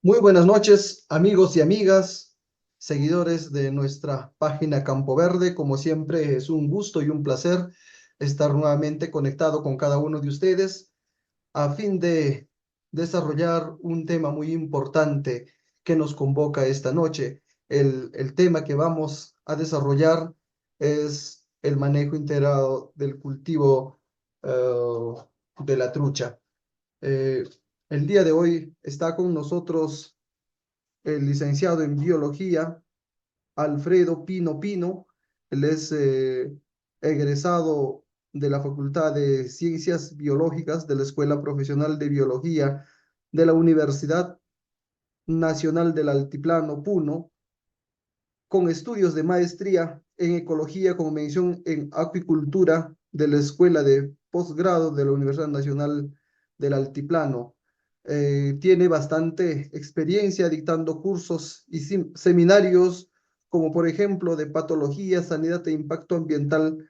Muy buenas noches, amigos y amigas, seguidores de nuestra página Campo Verde. Como siempre, es un gusto y un placer estar nuevamente conectado con cada uno de ustedes a fin de desarrollar un tema muy importante que nos convoca esta noche. El tema que vamos a desarrollar es el manejo integrado del cultivo de la trucha. Eh, el día de hoy está con nosotros el licenciado en biología, Alfredo Pino Pino. Él es egresado de la Facultad de Ciencias Biológicas de la Escuela Profesional de Biología de la Universidad Nacional del Altiplano, Puno, con estudios de maestría en ecología con mención en acuicultura de la Escuela de Posgrado de la Universidad Nacional del Altiplano. Tiene bastante experiencia dictando cursos y seminarios, como por ejemplo de patología, sanidad e impacto ambiental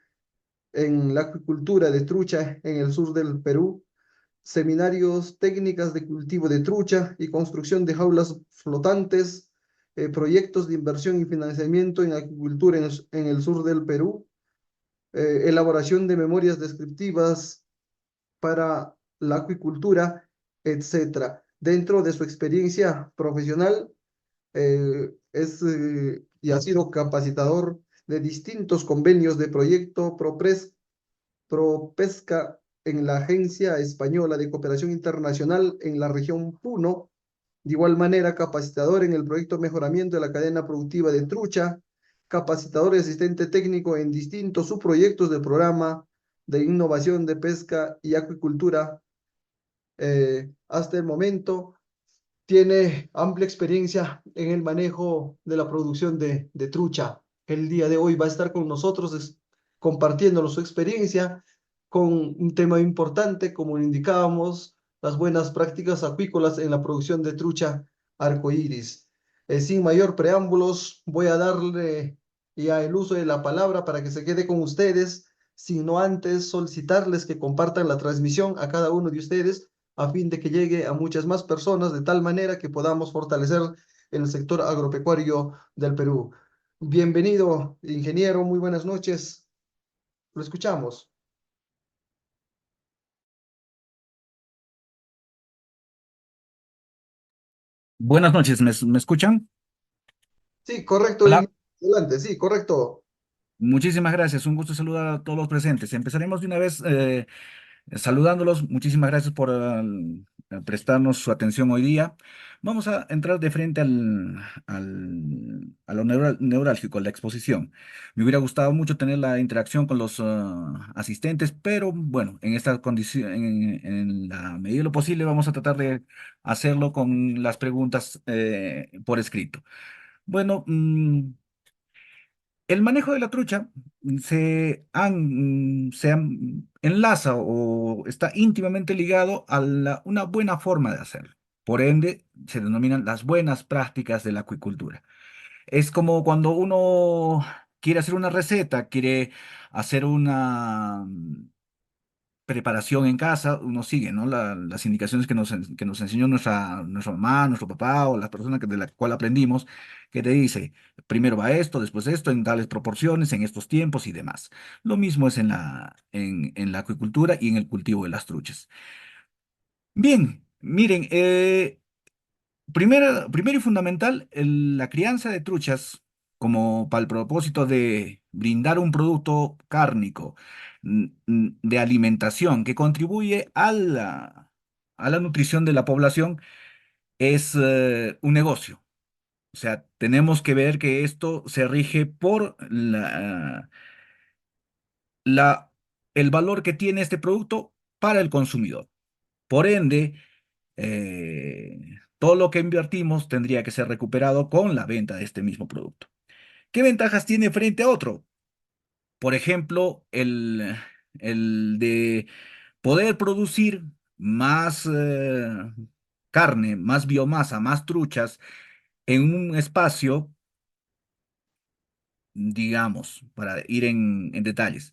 en la acuicultura de trucha en el sur del Perú, seminarios, técnicas de cultivo de trucha y construcción de jaulas flotantes, proyectos de inversión y financiamiento en acuicultura en el sur del Perú, elaboración de memorias descriptivas para la acuicultura, etcétera. Dentro de su experiencia profesional, y ha sido capacitador de distintos convenios de proyecto ProPesca en la Agencia Española de Cooperación Internacional en la región Puno. De igual manera, capacitador en el proyecto Mejoramiento de la Cadena Productiva de Trucha, capacitador y asistente técnico en distintos subproyectos del programa de innovación de pesca y acuicultura. Hasta el momento tiene amplia experiencia en el manejo de la producción de trucha. El día de hoy va a estar con nosotros compartiéndonos su experiencia con un tema importante, como indicábamos, las buenas prácticas acuícolas en la producción de trucha arcoíris. Sin mayor preámbulos, voy a darle ya el uso de la palabra para que se quede con ustedes, sino antes solicitarles que compartan la transmisión a cada uno de ustedes a fin de que llegue a muchas más personas, de tal manera que podamos fortalecer el sector agropecuario del Perú. Bienvenido, ingeniero, muy buenas noches. Lo escuchamos. Buenas noches, ¿me escuchan? Sí, correcto. Hola, Adelante, sí, correcto. muchísimas gracias, un gusto saludar a todos los presentes. Empezaremos de una vez saludándolos, muchísimas gracias por prestarnos su atención hoy día. Vamos a entrar de frente a lo neurálgico, la exposición. Me hubiera gustado mucho tener la interacción con los asistentes, pero bueno, en esta condición, en la medida de lo posible, vamos a tratar de hacerlo con las preguntas por escrito. Bueno, el manejo de la trucha enlaza o está íntimamente ligado a una buena forma de hacerlo. Por ende, se denominan las buenas prácticas de la acuicultura. Es como cuando uno quiere hacer una receta, quiere hacer una preparación en casa, uno sigue, ¿no? Las indicaciones que nos enseñó nuestra mamá, nuestro papá o la persona de la cual aprendimos, que te dice, primero va esto, después esto, en tales proporciones, en estos tiempos y demás. Lo mismo es en la acuicultura y en el cultivo de las truchas. Bien, miren, primero y fundamental, la crianza de truchas, como para el propósito de brindar un producto cárnico, de alimentación que contribuye a la nutrición de la población, es un negocio. O sea, tenemos que ver que esto se rige por la, el valor que tiene este producto para el consumidor. Por ende, eh, todo lo que invertimos tendría que ser recuperado con la venta de este mismo producto. ¿Qué ventajas tiene frente a otro? Por ejemplo, el de poder producir más carne, más biomasa, más truchas en un espacio, digamos, para ir en detalles,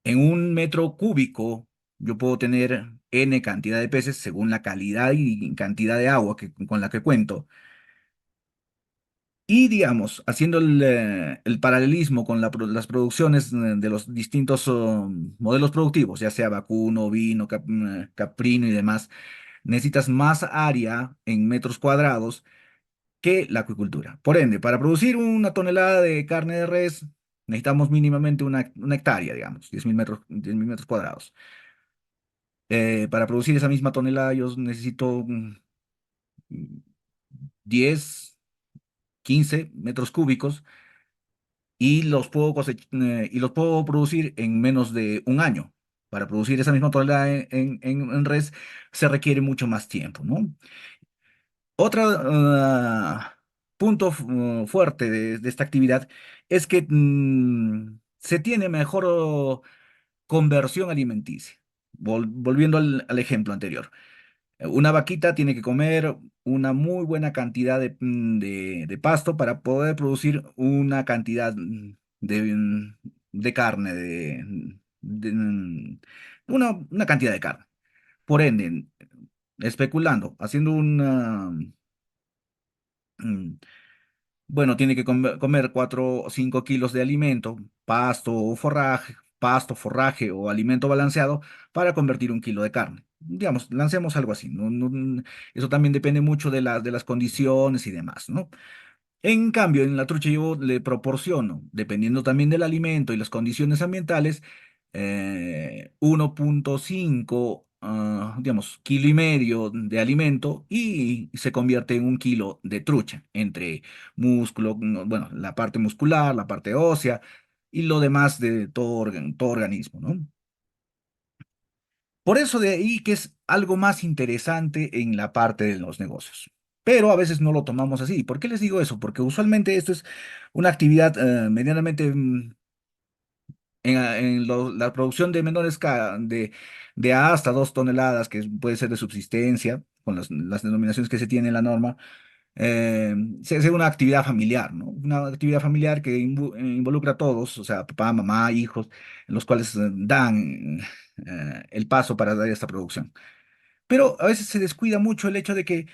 en un metro cúbico. Yo puedo tener N cantidad de peces según la calidad y cantidad de agua con la que cuento. Y digamos, haciendo el paralelismo con las producciones de los distintos modelos productivos, ya sea vacuno, ovino, caprino y demás, necesitas más área en metros cuadrados que la acuicultura. Por ende, para producir una tonelada de carne de res, necesitamos mínimamente una hectárea, digamos, 10.000 metros cuadrados. Para producir esa misma tonelada, yo necesito 10, 15 metros cúbicos y y los puedo producir en menos de un año. Para producir esa misma tonelada en res se requiere mucho más tiempo, ¿no? Otro punto fuerte de esta actividad es que se tiene mejor conversión alimenticia. Volviendo al ejemplo anterior. Una vaquita tiene que comer una muy buena cantidad de pasto para poder producir una cantidad de carne, de, mm, una cantidad de carne. Por ende, especulando, haciendo mm, bueno, tiene que comer 4 o 5 kilos de alimento, pasto, forraje o alimento balanceado para convertir un kilo de carne. Digamos, lancemos algo así, eso también depende mucho de las condiciones y demás, ¿no? En cambio, en la trucha yo le proporciono, dependiendo también del alimento y las condiciones ambientales, 1,5, digamos, kilo y medio de alimento y se convierte en un kilo de trucha entre músculo, no, bueno, la parte muscular, la parte ósea y lo demás de todo organismo, ¿no? Por eso de ahí que es algo más interesante en la parte de los negocios. Pero a veces no lo tomamos así. ¿Por qué les digo eso? Porque usualmente esto es una actividad medianamente la producción de menores de hasta 2 toneladas, que puede ser de subsistencia, con las denominaciones que se tiene en la norma, se hace una actividad familiar, ¿no? Una actividad familiar que involucra a todos, o sea, papá, mamá, hijos, en los cuales dan el paso para dar esta producción. Pero a veces se descuida mucho el hecho de que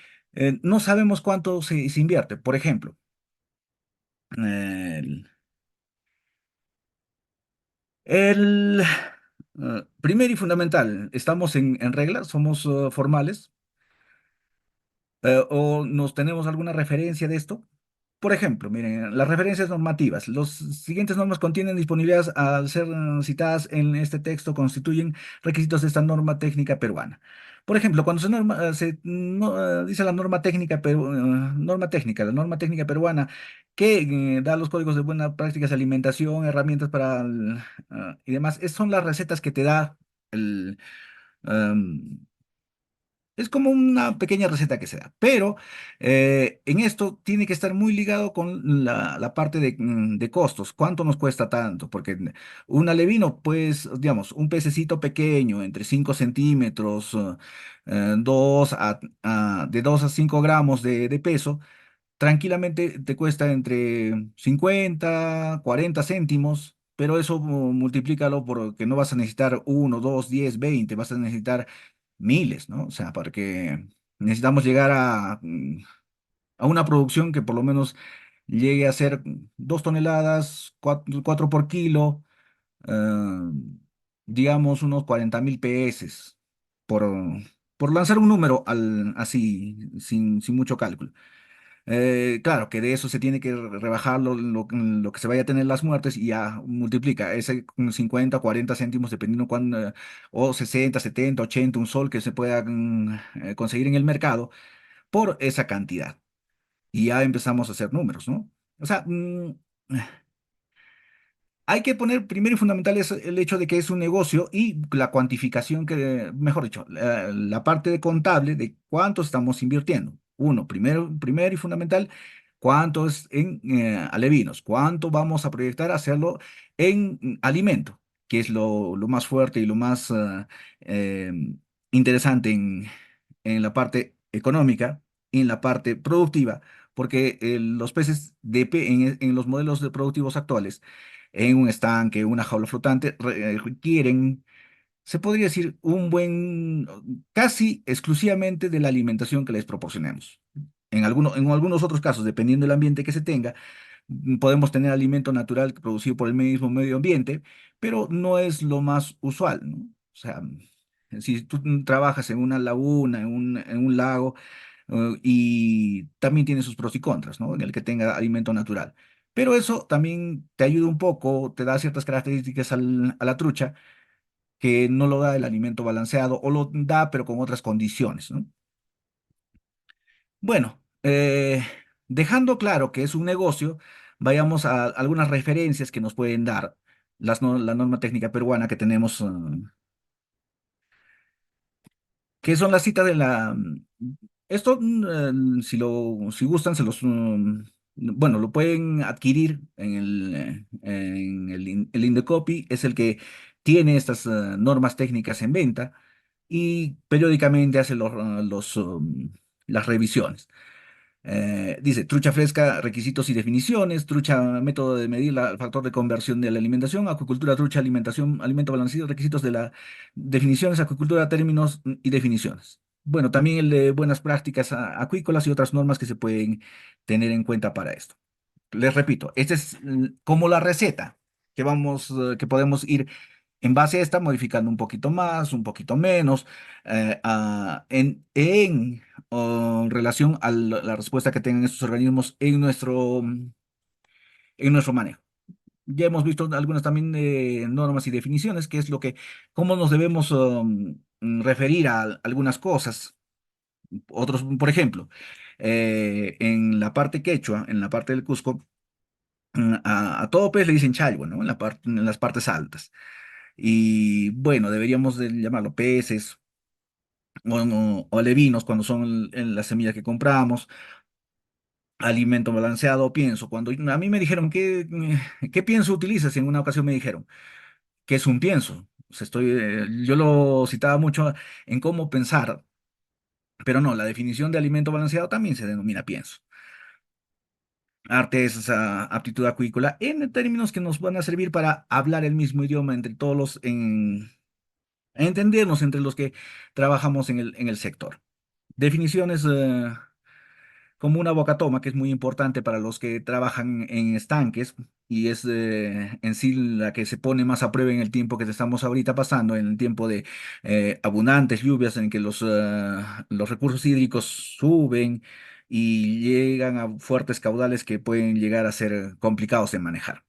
no sabemos cuánto se invierte. Por ejemplo, el, el, primer y fundamental, estamos en regla, somos formales, o nos tenemos alguna referencia de esto. Por ejemplo, miren, las referencias normativas. Los siguientes normas contienen disponibilidades al ser citadas en este texto constituyen requisitos de esta norma técnica peruana. Por ejemplo, cuando dice la norma técnica peruana que da los códigos de buenas prácticas de alimentación, herramientas y demás, son las recetas que te da el, es como una pequeña receta que se da, pero en esto tiene que estar muy ligado con la parte de costos. ¿Cuánto nos cuesta tanto? Porque un alevino, pues, digamos, un pececito pequeño, entre 5 centímetros, de 2 a 5 gramos de peso, tranquilamente te cuesta entre 50, 40 céntimos. Pero eso multiplícalo porque no vas a necesitar uno, dos, 10, 20, vas a necesitar miles, ¿no? O sea, porque necesitamos llegar a una producción que por lo menos llegue a ser 2 toneladas, 4 por kilo, eh, digamos unos 40.000 PS por, por lanzar un número así, sin mucho cálculo. Claro, que de eso se tiene que rebajar lo que se vaya a tener las muertes y ya multiplica ese 50, 40 céntimos, dependiendo cuándo, o 60, 70, 80, un sol que se pueda conseguir en el mercado por esa cantidad. Y ya empezamos a hacer números, ¿no? O sea, hay que poner primero y fundamental es el hecho de que es un negocio y la cuantificación mejor dicho, la parte de contable de cuánto estamos invirtiendo. Uno, primero y fundamental, cuánto es en alevinos, cuánto vamos a proyectar hacerlo en alimento, que es lo más fuerte y lo más eh, interesante en la parte económica y en la parte productiva, porque los peces en los modelos productivos actuales, en un estanque, una jaula flotante, requieren se podría decir, casi exclusivamente de la alimentación que les proporcionemos. En algunos otros casos, dependiendo del ambiente que se tenga, podemos tener alimento natural producido por el mismo medio ambiente, pero no es lo más usual, ¿no? O sea, si tú trabajas en una laguna, en un lago, y también tiene sus pros y contras, ¿no? En el que tenga alimento natural. Pero eso también te ayuda un poco, te da ciertas características a la trucha que no lo da el alimento balanceado o lo da pero con otras condiciones, ¿no? Bueno, dejando claro que es un negocio, vayamos a algunas referencias que nos pueden dar la norma técnica peruana que tenemos, que son las citas de la... Esto, si gustan, bueno, lo pueden adquirir el Indecopi, es el que tiene estas normas técnicas en venta y periódicamente hace las revisiones. Dice, trucha fresca, requisitos y definiciones, trucha, método de medir el factor de conversión de la alimentación, acuicultura, trucha, alimentación, alimento balanceado, requisitos de la definiciones, acuicultura, términos y definiciones. Bueno, también el de buenas prácticas acuícolas y otras normas que se pueden tener en cuenta para esto. Les repito, esta es como la receta que podemos ir en base a esta modificando un poquito más, un poquito menos, relación a la respuesta que tengan estos organismos en nuestro manejo. Ya hemos visto algunas también normas y definiciones, que es cómo nos debemos referir a algunas cosas. Otros, por ejemplo, en la parte quechua, en la parte del Cusco, a todo pez le dicen chalwa, ¿no? En las partes altas. Y bueno, deberíamos de llamarlo peces o alevinos cuando son las semillas que compramos. Alimento balanceado, pienso. Cuando a mí me dijeron, ¿qué pienso utilizas? En una ocasión me dijeron, ¿qué es un pienso? O sea, yo lo citaba mucho en cómo pensar, pero no, la definición de alimento balanceado también se denomina pienso. Arte es esa aptitud acuícola en términos que nos van a servir para hablar el mismo idioma entre todos entendernos entre los que trabajamos en el sector. Definiciones como una bocatoma, que es muy importante para los que trabajan en estanques y es en sí la que se pone más a prueba en el tiempo que estamos ahorita pasando, en el tiempo de abundantes lluvias en que los recursos hídricos suben y llegan a fuertes caudales que pueden llegar a ser complicados de manejar.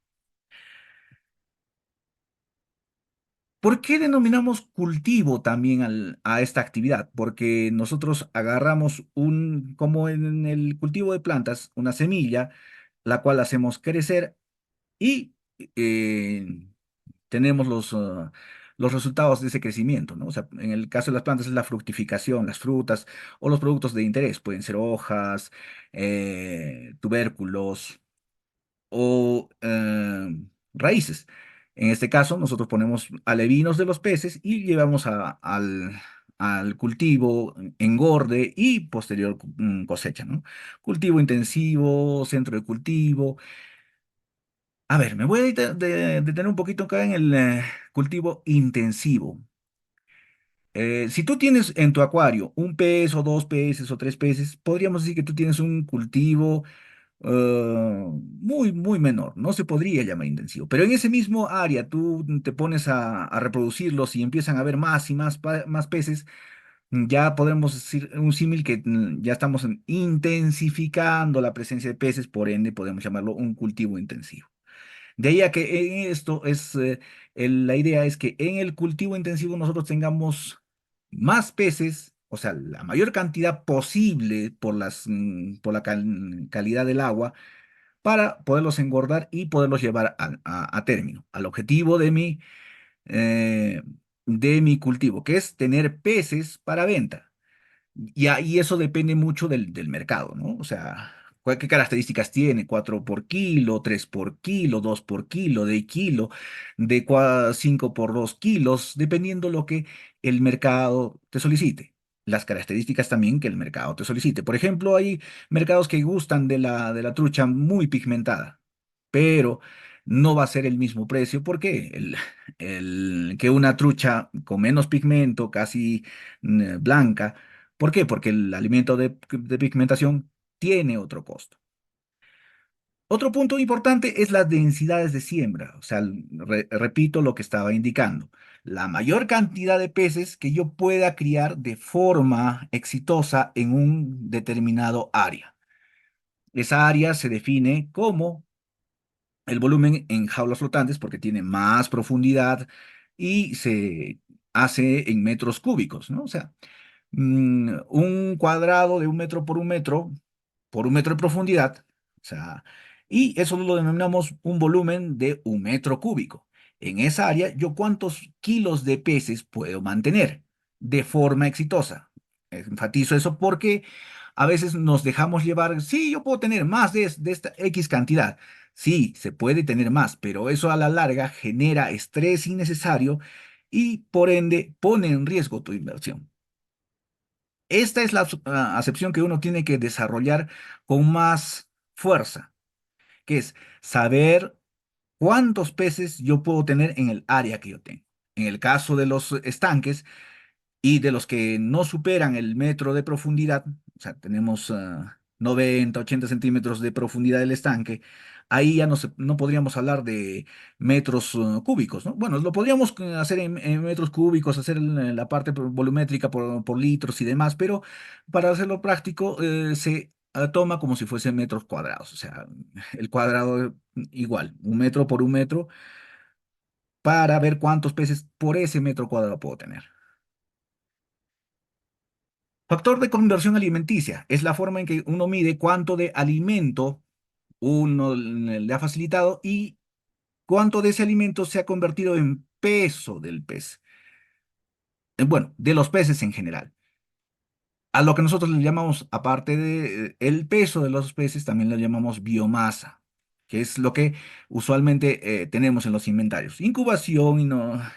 ¿Por qué denominamos cultivo también a esta actividad? Porque nosotros agarramos como en el cultivo de plantas, una semilla, la cual hacemos crecer y eh, tenemos los resultados de ese crecimiento, ¿no? O sea, en el caso de las plantas es la fructificación, las frutas o los productos de interés, pueden ser hojas, tubérculos o raíces. En este caso, nosotros ponemos alevinos de los peces y llevamos al cultivo, engorde y posterior cosecha, ¿no? Cultivo intensivo, centro de cultivo. A ver, me voy a detener un poquito acá en el cultivo intensivo. Si tú tienes en tu acuario un pez o dos peces o tres peces, podríamos decir que tú tienes un cultivo muy, muy menor, no se podría llamar intensivo, pero en ese mismo área tú te pones a reproducirlos y empiezan a haber más y más, más peces, ya podemos decir un símil que ya estamos intensificando la presencia de peces, por ende podemos llamarlo un cultivo intensivo. De ahí a que en esto la idea es que en el cultivo intensivo nosotros tengamos más peces, o sea, la mayor cantidad posible por la calidad del agua, para poderlos engordar y poderlos llevar a término, al objetivo eh, de mi cultivo, que es tener peces para venta. Y eso depende mucho del mercado, ¿no? O sea, ¿qué características tiene? 4 por kilo, 3 por kilo, 2 por kilo, de kilo, de 5 por 2 kilos, dependiendo lo que el mercado te solicite. Las características también que el mercado te solicite. Por ejemplo, hay mercados que gustan de la trucha muy pigmentada, pero no va a ser el mismo precio porque que una trucha con menos pigmento, casi blanca. ¿Por qué? Porque el alimento de pigmentación tiene otro costo. Otro punto importante es las densidades de siembra. O sea, repito lo que estaba indicando. La mayor cantidad de peces que yo pueda criar de forma exitosa en un determinado área. Esa área se define como el volumen en jaulas flotantes porque tiene más profundidad y se hace en metros cúbicos, ¿no? O sea, un cuadrado de 1 metro por 1 metro de profundidad, o sea, y eso lo denominamos un volumen de 1 metro cúbico. En esa área, ¿yo cuántos kilos de peces puedo mantener de forma exitosa? Enfatizo eso porque a veces nos dejamos llevar, sí, yo puedo tener más de esta X cantidad. Sí, se puede tener más, pero eso a la larga genera estrés innecesario y por ende pone en riesgo tu inversión. Esta es la acepción que uno tiene que desarrollar con más fuerza, que es saber cuántos peces yo puedo tener en el área que yo tengo. En el caso de los estanques, y de los que no superan el metro de profundidad, o sea, tenemos 90, 80 centímetros de profundidad del estanque, ahí ya no podríamos hablar de metros cúbicos, ¿no? Bueno, lo podríamos hacer en metros cúbicos, hacer la parte volumétrica por litros y demás, pero para hacerlo práctico se toma como si fuesen metros cuadrados, o sea, el cuadrado igual, 1 metro por 1 metro, para ver cuántos peces por ese metro cuadrado puedo tener. Factor de conversión alimenticia es la forma en que uno mide cuánto de alimento uno le ha facilitado y cuánto de ese alimento se ha convertido en peso del pez. Bueno, de los peces en general. A lo que nosotros le llamamos, aparte de el peso de los peces, también le llamamos biomasa, que es lo que usualmente tenemos en los inventarios. Incubación,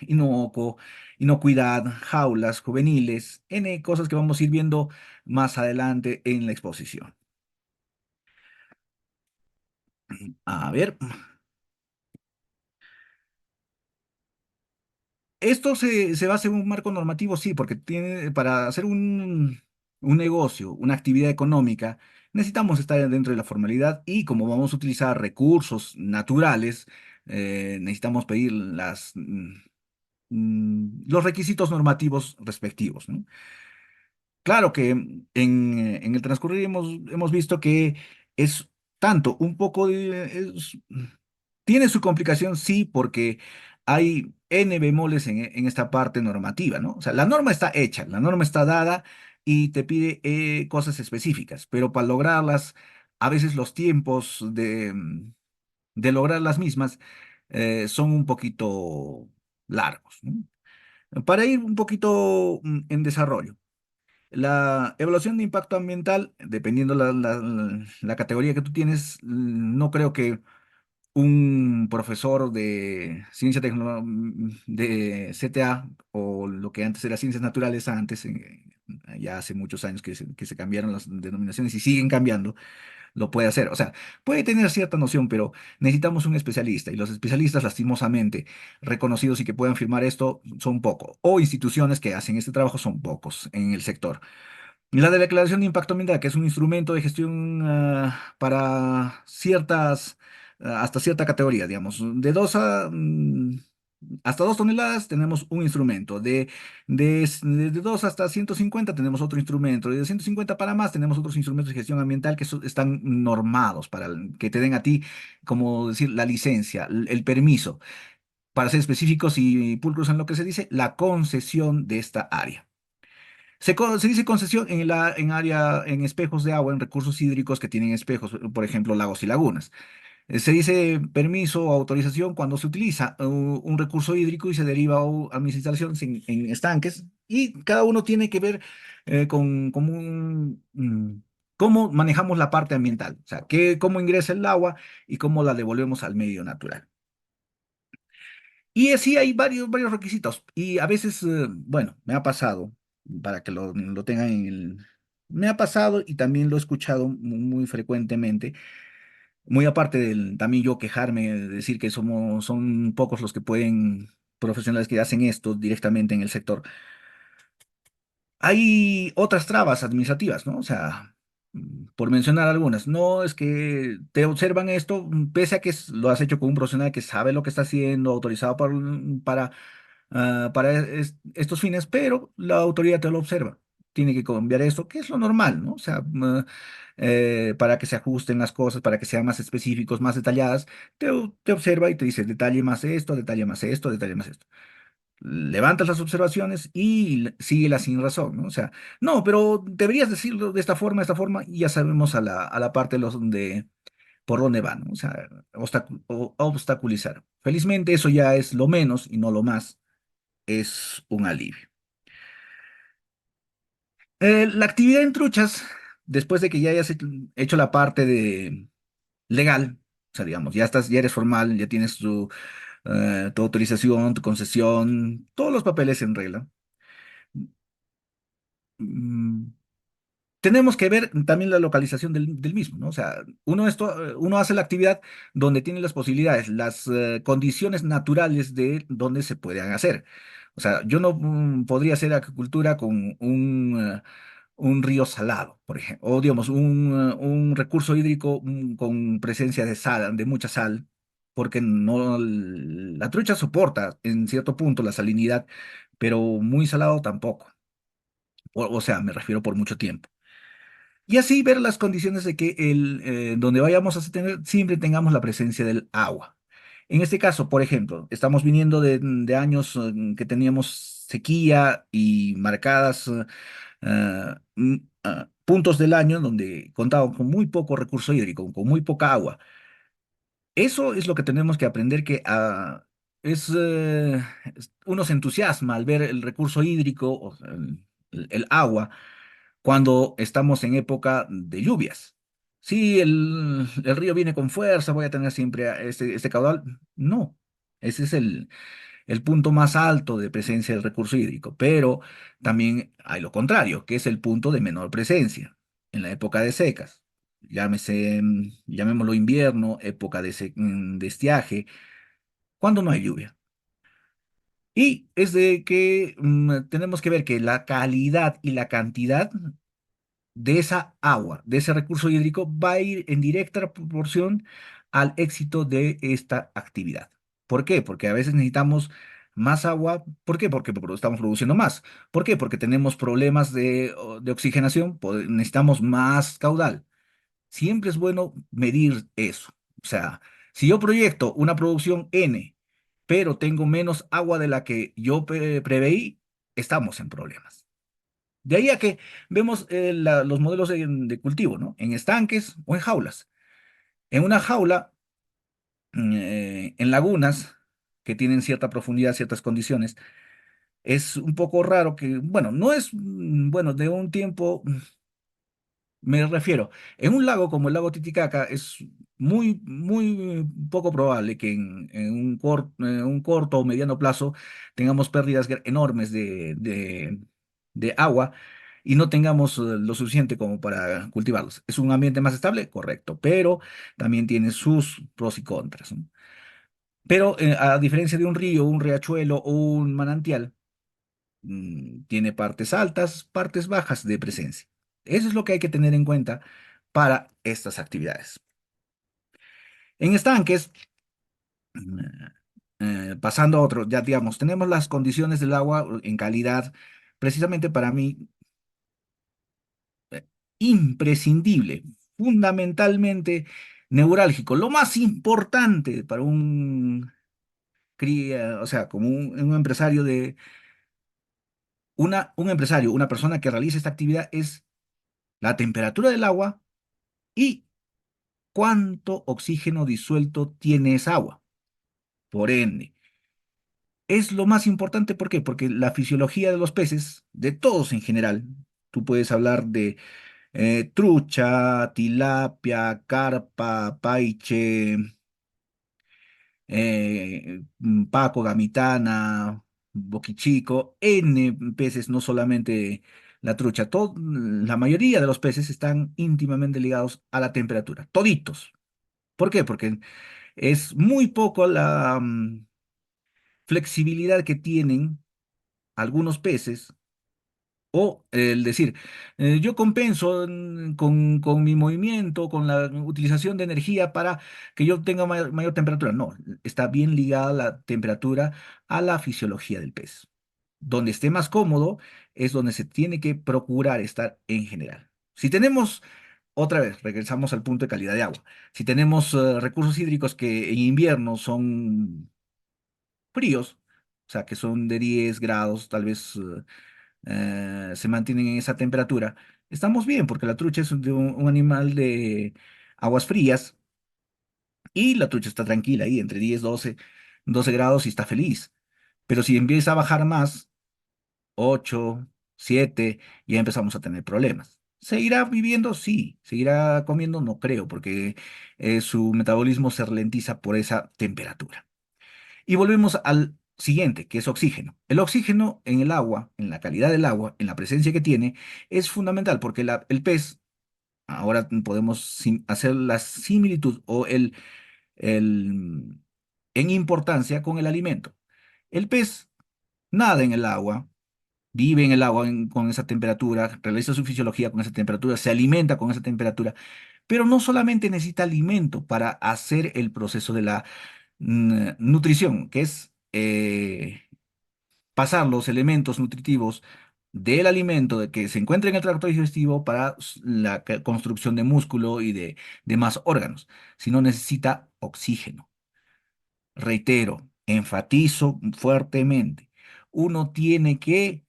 inocuo, inocuidad, jaulas, juveniles, N cosas que vamos a ir viendo más adelante en la exposición. A ver, esto se basa en un marco normativo, sí, porque para hacer un negocio, una actividad económica, necesitamos estar dentro de la formalidad y como vamos a utilizar recursos naturales, necesitamos pedir los requisitos normativos respectivos, ¿no? Claro que en el transcurrir hemos visto que es tanto un poco tiene su complicación, sí, porque hay n bemoles en esta parte normativa, ¿no? O sea, la norma está hecha, la norma está dada y te pide cosas específicas, pero para lograrlas, a veces los tiempos de lograr las mismas son un poquito largos, ¿no? Para ir un poquito en desarrollo. La evaluación de impacto ambiental, dependiendo la categoría que tú tienes, no creo que un profesor de de CTA o lo que antes era ciencias naturales, ya hace muchos años que se cambiaron las denominaciones y siguen cambiando, lo puede hacer. O sea, puede tener cierta noción, pero necesitamos un especialista y los especialistas, lastimosamente, reconocidos y que puedan firmar esto, son pocos. O instituciones que hacen este trabajo son pocos en el sector. Y la de declaración de impacto ambiental, que es un instrumento de gestión para hasta cierta categoría, digamos, hasta 2 toneladas tenemos un instrumento, de 2 hasta 150 tenemos otro instrumento, y de 150 para más tenemos otros instrumentos de gestión ambiental que están normados para que te den a ti, como decir, la licencia, el permiso, para ser específicos y pulcros en lo que se dice, la concesión de esta área. Se dice concesión en espejos de agua, en recursos hídricos que tienen espejos, por ejemplo, lagos y lagunas. Se dice permiso o autorización cuando se utiliza un recurso hídrico y se deriva a mis instalaciones en estanques y cada uno tiene que ver cómo manejamos la parte ambiental, o sea, cómo ingresa el agua y cómo la devolvemos al medio natural. Y así hay varios requisitos. Y a veces, bueno, me ha pasado, para que lo tengan Me ha pasado y también lo he escuchado muy frecuentemente, Muy aparte del también yo quejarme, decir que son pocos los que pueden, profesionales que hacen esto directamente en el sector. Hay otras trabas administrativas, ¿no? O sea, por mencionar algunas, no es que te observan esto, pese a que lo has hecho con un profesional que sabe lo que está haciendo, autorizado para estos fines, pero la autoridad te lo observa. Tiene que cambiar esto, que es lo normal, ¿no? O sea, para que se ajusten las cosas, para que sean más específicos, más detalladas, te observa y te dice, detalle más esto, detalle más esto, detalle más esto. Levantas las observaciones y síguela sin razón, ¿no? O sea, no, pero deberías decirlo de esta forma, y ya sabemos a la parte de por dónde van, ¿no? O sea, obstaculizar. Felizmente eso ya es lo menos y no lo más, es un alivio. La actividad en truchas, después de que ya hayas hecho la parte de legal, o sea, digamos, ya eres formal, ya tienes tu autorización, tu concesión, todos los papeles en regla. mm, Tenemos que ver también la localización del mismo, ¿no? O sea, uno hace la actividad donde tiene las posibilidades, las condiciones naturales de donde se puedan hacer. O sea, yo no podría hacer agricultura con un río salado, por ejemplo, o digamos, un recurso hídrico con presencia de sal, de mucha sal, porque no, la trucha soporta en cierto punto la salinidad, pero muy salado tampoco. O sea, me refiero por mucho tiempo. Y así ver las condiciones de que donde vayamos a tener, siempre tengamos la presencia del agua. En este caso, por ejemplo, estamos viniendo de años que teníamos sequía y marcadas puntos del año donde contaban con muy poco recurso hídrico, con muy poca agua. Eso es lo que tenemos que aprender, que uno se entusiasma al ver el recurso hídrico, o sea, el agua cuando estamos en época de lluvias. Si el río viene con fuerza, voy a tener siempre este caudal. No, ese es el punto más alto de presencia del recurso hídrico, pero también hay lo contrario, que es el punto de menor presencia en la época de secas. Llámese, llamémoslo invierno, época de estiaje, cuando no hay lluvia. Y es de que tenemos que ver que la calidad y la cantidad de esa agua, de ese recurso hídrico, va a ir en directa proporción al éxito de esta actividad. ¿Por qué? Porque a veces necesitamos más agua. ¿Por qué? Porque estamos produciendo más. ¿Por qué? Porque tenemos problemas de oxigenación, necesitamos más caudal. Siempre es bueno medir eso. O sea, si yo proyecto una producción N, pero tengo menos agua de la que yo preveí, estamos en problemas. De ahí a que vemos los modelos de cultivo, ¿no? En estanques o en jaulas. En una jaula, en lagunas que tienen cierta profundidad, ciertas condiciones, es un poco raro que, bueno, no es, bueno, de un tiempo, me refiero, en un lago como el lago Titicaca es muy, muy poco probable que en un corto o mediano plazo tengamos pérdidas enormes de agua y no tengamos lo suficiente como para cultivarlos. ¿Es un ambiente más estable? Correcto, pero también tiene sus pros y contras, ¿no? Pero a diferencia de un río, un riachuelo o un manantial, tiene partes altas, partes bajas de presencia. Eso es lo que hay que tener en cuenta para estas actividades. En estanques, mm, pasando a otro, ya digamos, tenemos las condiciones del agua en calidad, precisamente para mí, imprescindible, fundamentalmente neurálgico, lo más importante para un cría, o sea, como un empresario un empresario, una persona que realiza esta actividad es la temperatura del agua y cuánto oxígeno disuelto tiene esa agua. Por ende, es lo más importante, ¿por qué? Porque la fisiología de los peces, de todos en general, tú puedes hablar de trucha, tilapia, carpa, paiche, paco, gamitana, boquichico, N peces, no solamente la trucha, la mayoría de los peces están íntimamente ligados a la temperatura, toditos. ¿Por qué? Porque es muy poco la flexibilidad que tienen algunos peces. O el decir, yo compenso con mi movimiento, con la utilización de energía para que yo tenga mayor temperatura. No, está bien ligada la temperatura a la fisiología del pez. Donde esté más cómodo es donde se tiene que procurar estar en general. Si tenemos, otra vez, regresamos al punto de calidad de agua. Si tenemos recursos hídricos que en invierno son fríos, o sea, que son de 10 grados, tal vez se mantienen en esa temperatura, estamos bien, porque la trucha es un animal de aguas frías y la trucha está tranquila ahí, entre 10, 12 grados y está feliz. Pero si empieza a bajar más, 8, 7, ya empezamos a tener problemas. ¿Seguirá viviendo? Sí. ¿Seguirá comiendo? No creo, porque su metabolismo se ralentiza por esa temperatura. Y volvemos al siguiente, que es oxígeno. El oxígeno en el agua, en la calidad del agua, en la presencia que tiene, es fundamental porque el pez, ahora podemos hacer la similitud o el en importancia con el alimento. El pez nada en el agua, vive en el agua con esa temperatura, realiza su fisiología con esa temperatura, se alimenta con esa temperatura, pero no solamente necesita alimento para hacer el proceso de la nutrición, que es pasar los elementos nutritivos del alimento que se encuentra en el tracto digestivo para la construcción de músculo y de demás órganos, sino necesita oxígeno. Reitero, enfatizo fuertemente, uno tiene que,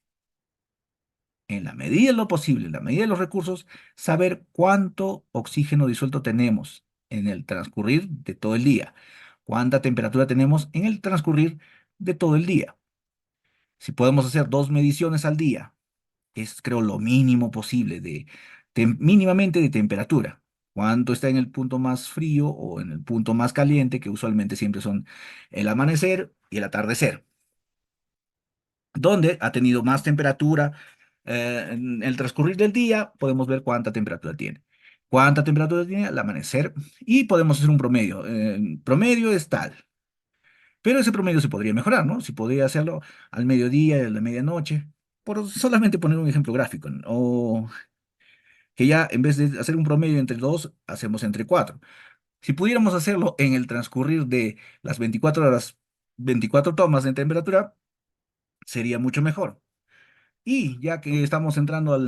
en la medida de lo posible, en la medida de los recursos, saber cuánto oxígeno disuelto tenemos en el transcurrir de todo el día, cuánta temperatura tenemos en el transcurrir de todo el día. Si podemos hacer 2 mediciones al día, es creo lo mínimo posible mínimamente de temperatura. Cuánto está en el punto más frío o en el punto más caliente, que usualmente siempre son el amanecer y el atardecer, donde ha tenido más temperatura. En el transcurrir del día podemos ver cuánta temperatura tiene. Cuánta temperatura tiene al amanecer y podemos hacer un promedio. Promedio es tal. Pero ese promedio se podría mejorar, ¿no? Si podría hacerlo al mediodía, a la medianoche, por solamente poner un ejemplo gráfico, ¿no? O que ya en vez de hacer un promedio entre dos, hacemos entre cuatro. Si pudiéramos hacerlo en el transcurrir de las 24 horas, 24 tomas de temperatura, sería mucho mejor. Y ya que estamos entrando a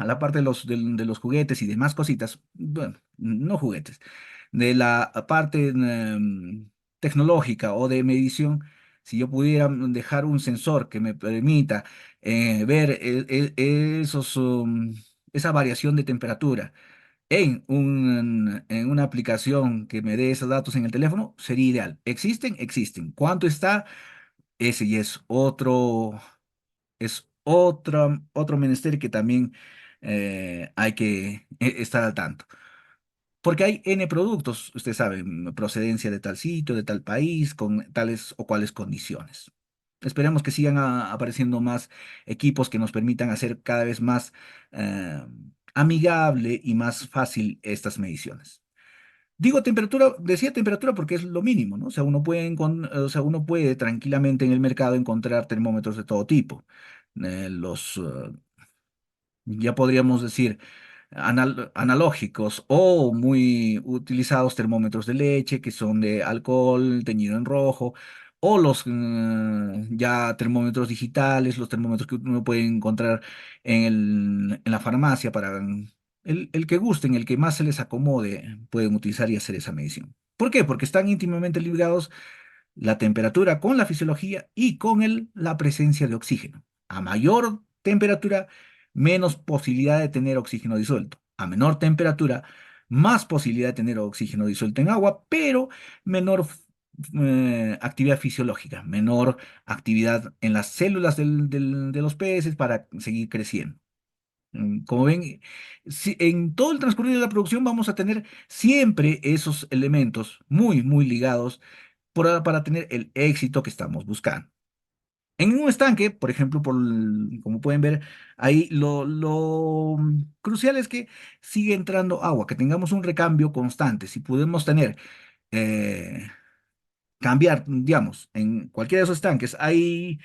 la parte de los juguetes y demás cositas, bueno, no juguetes, de la parte tecnológica o de medición, si yo pudiera dejar un sensor que me permita ver esa variación de temperatura en una aplicación que me dé esos datos en el teléfono, sería ideal. ¿Existen? Existen. ¿Cuánto está? Ese ya es otro menester que también hay que estar al tanto. Porque hay N productos, usted sabe, procedencia de tal sitio, de tal país, con tales o cuales condiciones. Esperemos que sigan apareciendo más equipos que nos permitan hacer cada vez más eh, amigable y más fácil estas mediciones. Digo temperatura, decía temperatura porque es lo mínimo, ¿no? O sea, o sea, uno puede tranquilamente en el mercado encontrar termómetros de todo tipo. Ya podríamos decir, analógicos o muy utilizados termómetros de leche que son de alcohol teñido en rojo, o los ya termómetros digitales, los termómetros que uno puede encontrar en la farmacia para el que gusten, el que más se les acomode, pueden utilizar y hacer esa medición. ¿Por qué? Porque están íntimamente ligados la temperatura con la fisiología y con la presencia de oxígeno. A mayor temperatura, menos posibilidad de tener oxígeno disuelto. A menor temperatura, más posibilidad de tener oxígeno disuelto en agua, pero menor actividad fisiológica, menor actividad en las células de los peces para seguir creciendo. Como ven, en todo el transcurrir de la producción vamos a tener siempre esos elementos muy, muy ligados para tener el éxito que estamos buscando. En un estanque, por ejemplo, como pueden ver, ahí lo crucial es que sigue entrando agua, que tengamos un recambio constante. Si podemos tener eh, cambiar, digamos, en cualquiera de esos tanques hay,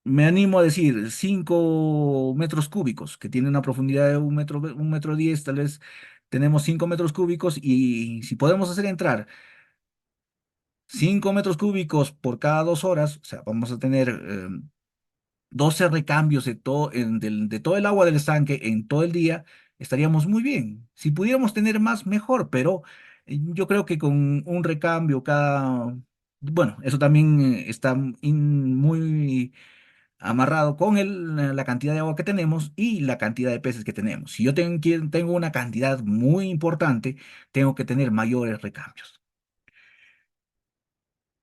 me animo a decir, 5 metros cúbicos, que tiene una profundidad de 1 metro 10, tal vez tenemos 5 metros cúbicos y si podemos hacer entrar 5 metros cúbicos por cada 2 horas, o sea, vamos a tener 12 recambios de todo el agua del estanque en todo el día, estaríamos muy bien. Si pudiéramos tener más, mejor, pero yo creo que con un recambio cada... Bueno, eso también está muy amarrado con la cantidad de agua que tenemos y la cantidad de peces que tenemos. Si yo tengo una cantidad muy importante, tengo que tener mayores recambios.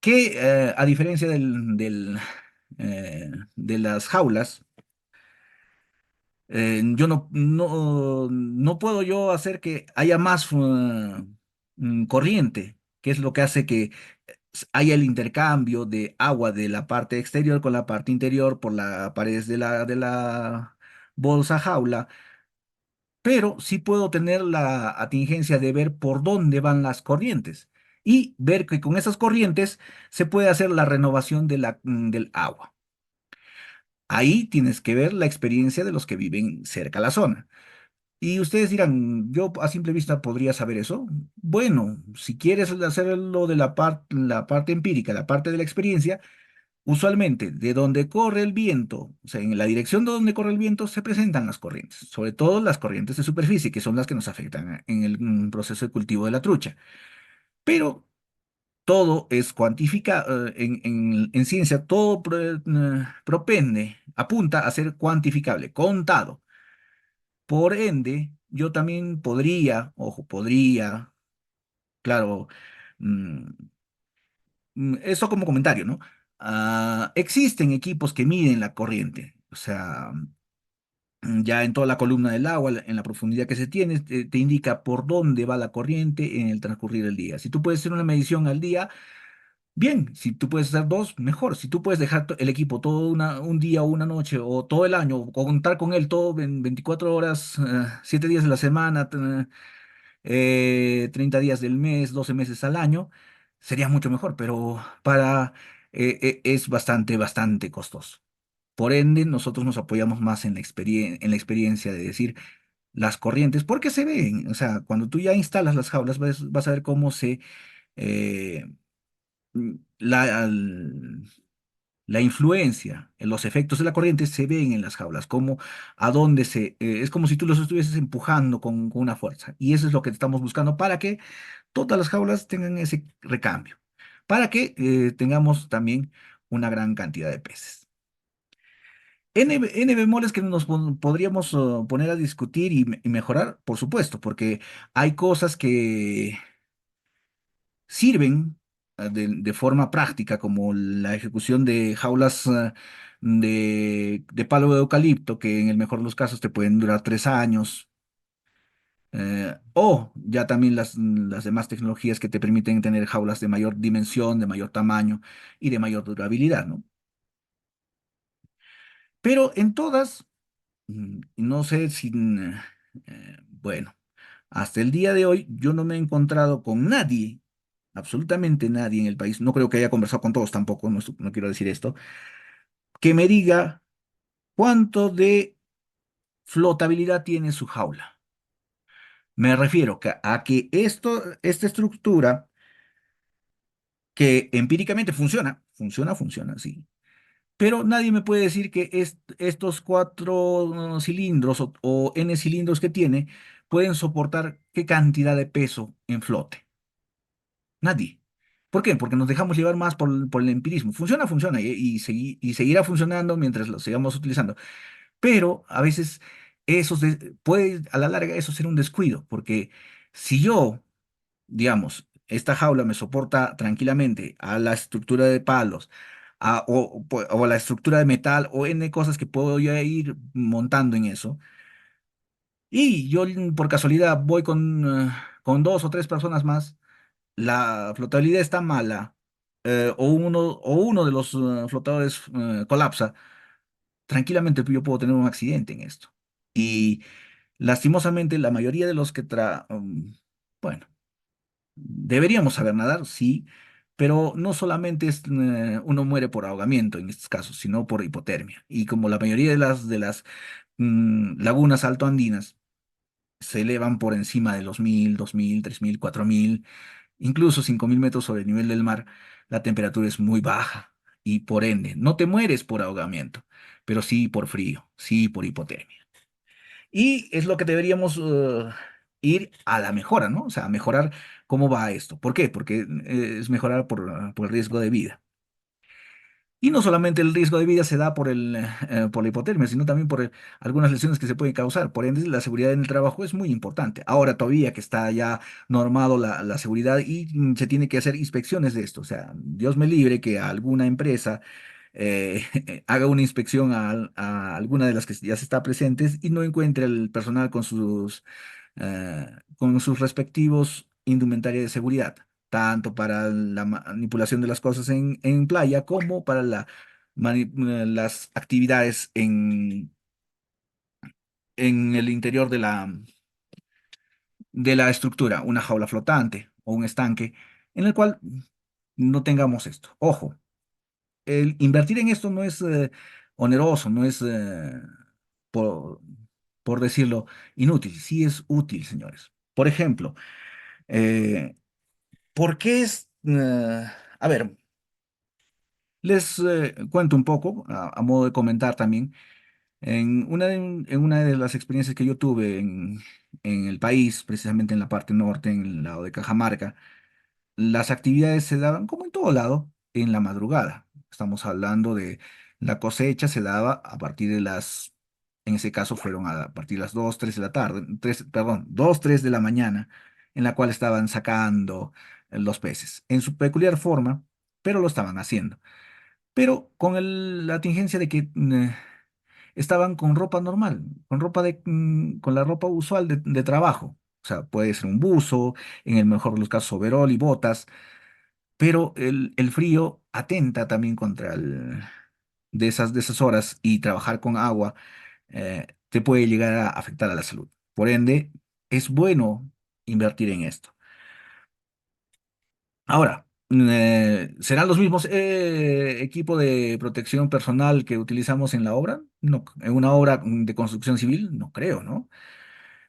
Que a diferencia de las jaulas, yo no puedo yo hacer que haya más corriente, que es lo que hace que haya el intercambio de agua de la parte exterior con la parte interior por las paredes de la bolsa jaula, pero sí puedo tener la atingencia de ver por dónde van las corrientes y ver que con esas corrientes se puede hacer la renovación del agua. Ahí tienes que ver la experiencia de los que viven cerca a la zona. Y ustedes dirán, yo a simple vista podría saber eso. Bueno, si quieres hacerlo de la parte empírica, la parte de la experiencia, usualmente de donde corre el viento, o sea, en la dirección de donde corre el viento se presentan las corrientes, sobre todo las corrientes de superficie, que son las que nos afectan en el proceso de cultivo de la trucha. Pero todo es cuantificado, en ciencia todo propende, apunta a ser cuantificable, contado. Por ende, yo también podría, ojo, podría, claro, mm, eso como comentario, ¿no? Existen equipos que miden la corriente, o sea, ya en toda la columna del agua, en la profundidad que se tiene, te indica por dónde va la corriente en el transcurrir del día. Si tú puedes hacer una medición al día, bien, si tú puedes hacer dos, mejor. Si tú puedes dejar el equipo todo un día o una noche o todo el año, o contar con él todo en 24 horas, 7 días de la semana, 30 días del mes, 12 meses al año, sería mucho mejor, pero es bastante costoso. Por ende, nosotros nos apoyamos más en la experiencia de decir las corrientes, porque se ven, o sea, cuando tú ya instalas las jaulas, vas a ver cómo eh, la influencia, los efectos de la corriente se ven en las jaulas, como a dónde es como si tú los estuvieses empujando con una fuerza. Y eso es lo que estamos buscando para que todas las jaulas tengan ese recambio, para que tengamos también una gran cantidad de peces. N bemoles que nos podríamos poner a discutir y mejorar, por supuesto, porque hay cosas que sirven de forma práctica, como la ejecución de jaulas de palo de eucalipto, que en el mejor de los casos te pueden durar 3 años, o ya también las demás tecnologías que te permiten tener jaulas de mayor dimensión, de mayor tamaño y de mayor durabilidad, ¿no? Pero en todas, no sé si, bueno, hasta el día de hoy yo no me he encontrado con nadie, absolutamente nadie en el país, no creo que haya conversado con todos tampoco, no quiero decir esto, que me diga cuánto de flotabilidad tiene su jaula. Me refiero a que esta estructura que empíricamente funciona, sí. Pero nadie me puede decir que estos 4 cilindros o N cilindros que tiene pueden soportar qué cantidad de peso en flote. Nadie. ¿Por qué? Porque nos dejamos llevar más por el empirismo. Funciona y seguirá funcionando mientras lo sigamos utilizando. Pero a veces puede a la larga eso ser un descuido, porque si yo, digamos, esta jaula me soporta tranquilamente a la estructura de palos, o a la estructura de metal, o N cosas que puedo ya ir montando en eso, y yo por casualidad voy con 2 o 3 personas más, la flotabilidad está mala, o uno de los flotadores colapsa, tranquilamente yo puedo tener un accidente en esto. Y lastimosamente la mayoría de los bueno. Deberíamos saber nadar, sí, pero no solamente uno muere por ahogamiento en estos casos, sino por hipotermia. Y como la mayoría de las lagunas altoandinas se elevan por encima de los 1000, 2000, 3000, 4000, incluso 5000 metros sobre el nivel del mar, la temperatura es muy baja y por ende no te mueres por ahogamiento, pero sí por frío, sí por hipotermia. Y es lo que deberíamos ir a la mejora, ¿no? O sea, mejorar cómo va esto. ¿Por qué? Porque es mejorar por el riesgo de vida. Y no solamente el riesgo de vida se da por la hipotermia, sino también por algunas lesiones que se pueden causar. Por ende, la seguridad en el trabajo es muy importante. Ahora todavía que está ya normado la seguridad y se tiene que hacer inspecciones de esto. O sea, Dios me libre que alguna empresa haga una inspección a alguna de las que ya se está presentes y no encuentre el personal con sus respectivos indumentaria de seguridad, tanto para la manipulación de las cosas en playa como para las actividades en el interior de la estructura, una jaula flotante o un estanque, en el cual no tengamos esto. Ojo, el invertir en esto no es oneroso, no es, por, por decirlo, inútil, sí es útil, señores. Por ejemplo, eh, ¿por qué a ver, les cuento un poco, a modo de comentar también, en una de las experiencias que yo tuve en el país, precisamente en la parte norte, en el lado de Cajamarca, las actividades se daban, como en todo lado, en la madrugada. Estamos hablando de la cosecha se daba a partir en ese caso fueron a partir de las 2 3 de la tarde, perdón, 2 3 de la mañana, en la cual estaban sacando los peces, en su peculiar forma, pero lo estaban haciendo. Pero con la tingencia de que estaban con ropa normal, con la ropa usual de trabajo. O sea, puede ser un buzo, en el mejor de los casos overol y botas, pero el frío atenta también contra de esas horas y trabajar con agua te puede llegar a afectar a la salud. Por ende, es bueno invertir en esto. Ahora, ¿serán los mismos equipos de protección personal que utilizamos en la obra? No, en una obra de construcción civil, no creo, ¿no?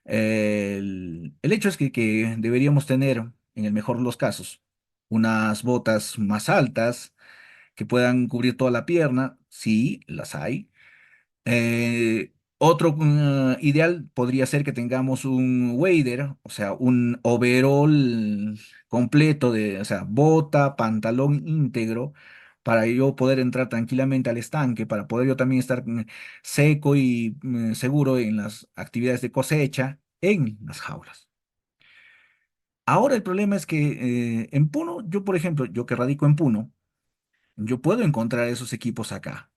El hecho es que deberíamos tener, en el mejor de los casos, unas botas más altas que puedan cubrir toda la pierna, sí, las hay. Otro ideal podría ser que tengamos un wader, o sea, un overall completo o sea, bota, pantalón íntegro, para yo poder entrar tranquilamente al estanque, para poder yo también estar seco y seguro en las actividades de cosecha en las jaulas. Ahora el problema es que en Puno, yo por ejemplo, yo que radico en Puno, yo puedo encontrar esos equipos acá.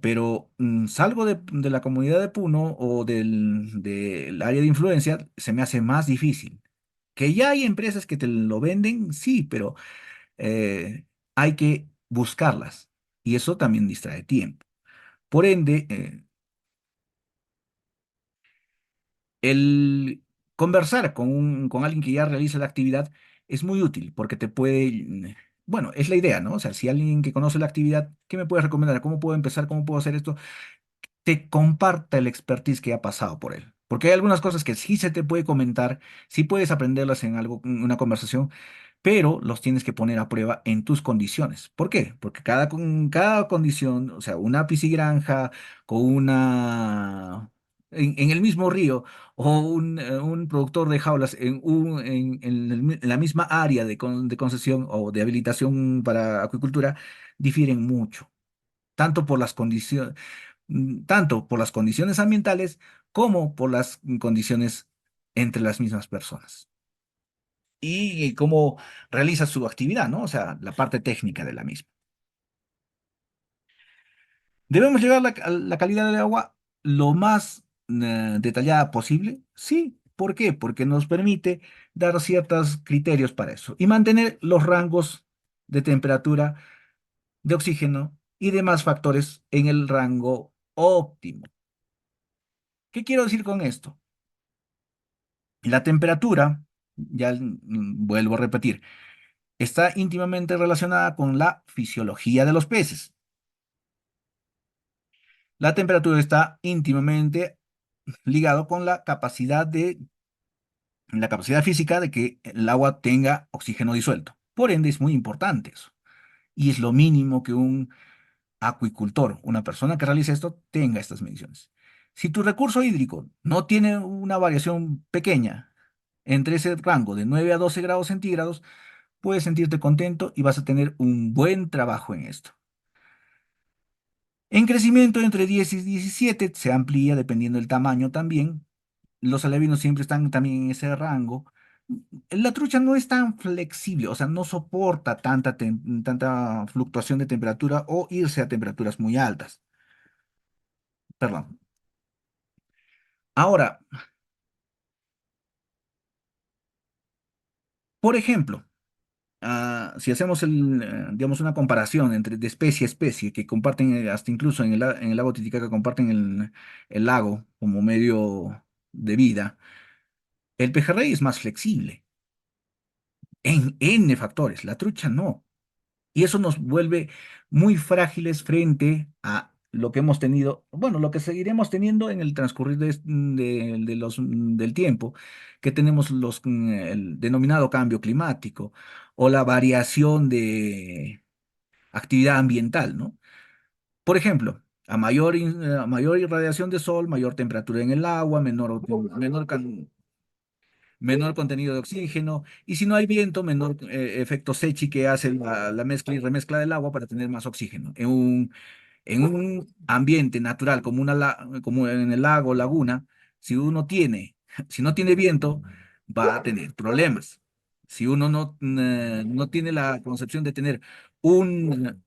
Pero salgo de la comunidad de Puno o del área de influencia, se me hace más difícil. Que ya hay empresas que te lo venden, sí, pero eh, hay que buscarlas y eso también distrae tiempo. Por ende, el conversar con alguien que ya realiza la actividad es muy útil porque te puede, bueno, es la idea, ¿no? O sea, si alguien que conoce la actividad, ¿qué me puede recomendar? ¿Cómo puedo empezar? ¿Cómo puedo hacer esto? Te comparta el expertise que ha pasado por él. Porque hay algunas cosas que sí se te puede comentar, sí puedes aprenderlas en algo, en una conversación, pero los tienes que poner a prueba en tus condiciones. ¿Por qué? Porque cada condición, o sea, una piscigranja con en el mismo río o un productor de jaulas en la misma área de concesión o de habilitación para acuicultura difieren mucho tanto por las condiciones ambientales como por las condiciones entre las mismas personas. Y cómo realiza su actividad, ¿no? O sea, la parte técnica de la misma. ¿Debemos llevar la calidad del agua lo más detallada posible? Sí. ¿Por qué? Porque nos permite dar ciertos criterios para eso y mantener los rangos de temperatura, de oxígeno y demás factores en el rango óptimo. ¿Qué quiero decir con esto? La temperatura. Ya vuelvo a repetir, está íntimamente relacionada con la fisiología de los peces. La temperatura está íntimamente ligado con la capacidad física de que el agua tenga oxígeno disuelto. Por ende, es muy importante eso. Y es lo mínimo que un acuicultor, una persona que realice esto, tenga estas mediciones. Si tu recurso hídrico no tiene una variación pequeña entre ese rango de 9 a 12 grados centígrados, puedes sentirte contento y vas a tener un buen trabajo en esto. En crecimiento entre 10 y 17 se amplía dependiendo del tamaño también. Los alevinos siempre están también en ese rango. La trucha no es tan flexible, o sea, no soporta tanta fluctuación de temperatura o irse a temperaturas muy altas. Perdón. Ahora, por ejemplo, si hacemos digamos, una comparación entre de especie a especie que comparten, hasta incluso en el lago Titicaca comparten el lago como medio de vida, el pejerrey es más flexible en N factores, la trucha no. Y eso nos vuelve muy frágiles frente a lo que hemos tenido, bueno, lo que seguiremos teniendo en el transcurrir del tiempo, que tenemos el denominado cambio climático o la variación de actividad ambiental, ¿no? Por ejemplo, a mayor irradiación de sol, mayor temperatura en el agua, menor contenido de oxígeno, y si no hay viento, menor efecto Secchi que hace la mezcla y remezcla del agua para tener más oxígeno. En un ambiente natural como en el lago, laguna, si uno tiene, si no tiene viento, va a tener problemas. Si uno no tiene la concepción de tener un,